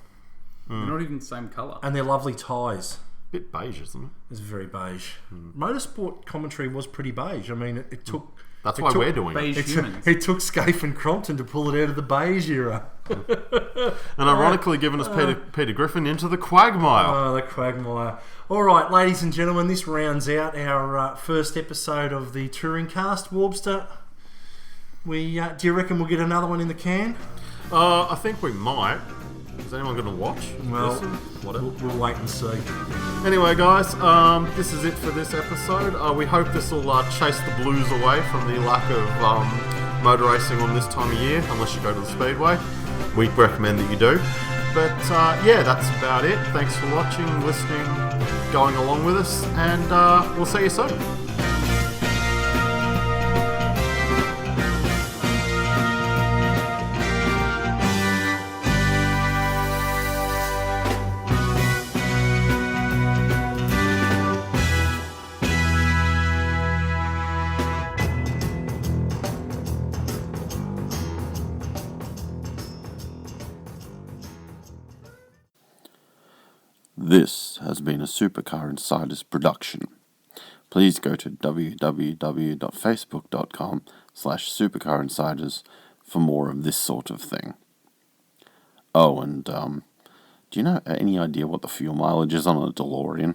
They're not even the same colour. And their lovely ties. Bit beige, isn't it? It's very beige. Motorsport commentary was pretty beige. I mean, it took... That's why we're doing it. It took Scaife and Crompton to pull it out of the beige era. And ironically given us Peter Griffin into the Quagmire. Oh, the Quagmire. All right, ladies and gentlemen, this rounds out our first episode of the Touringcast. Warbster, do you reckon we'll get another one in the can? I think we might. Is anyone going to watch? Well, listen? Whatever. We'll wait and see. Anyway, guys, this is it for this episode. We hope this will chase the blues away from the lack of motor racing on this time of year, unless you go to the Speedway. We recommend that you do. But yeah, that's about it. Thanks for watching, listening, going along with us, and we'll see you soon. This has been a Supercar Insiders production. Please go to www.facebook.com/supercarinsiders for more of this sort of thing. Oh, and do you know any idea what the fuel mileage is on a DeLorean?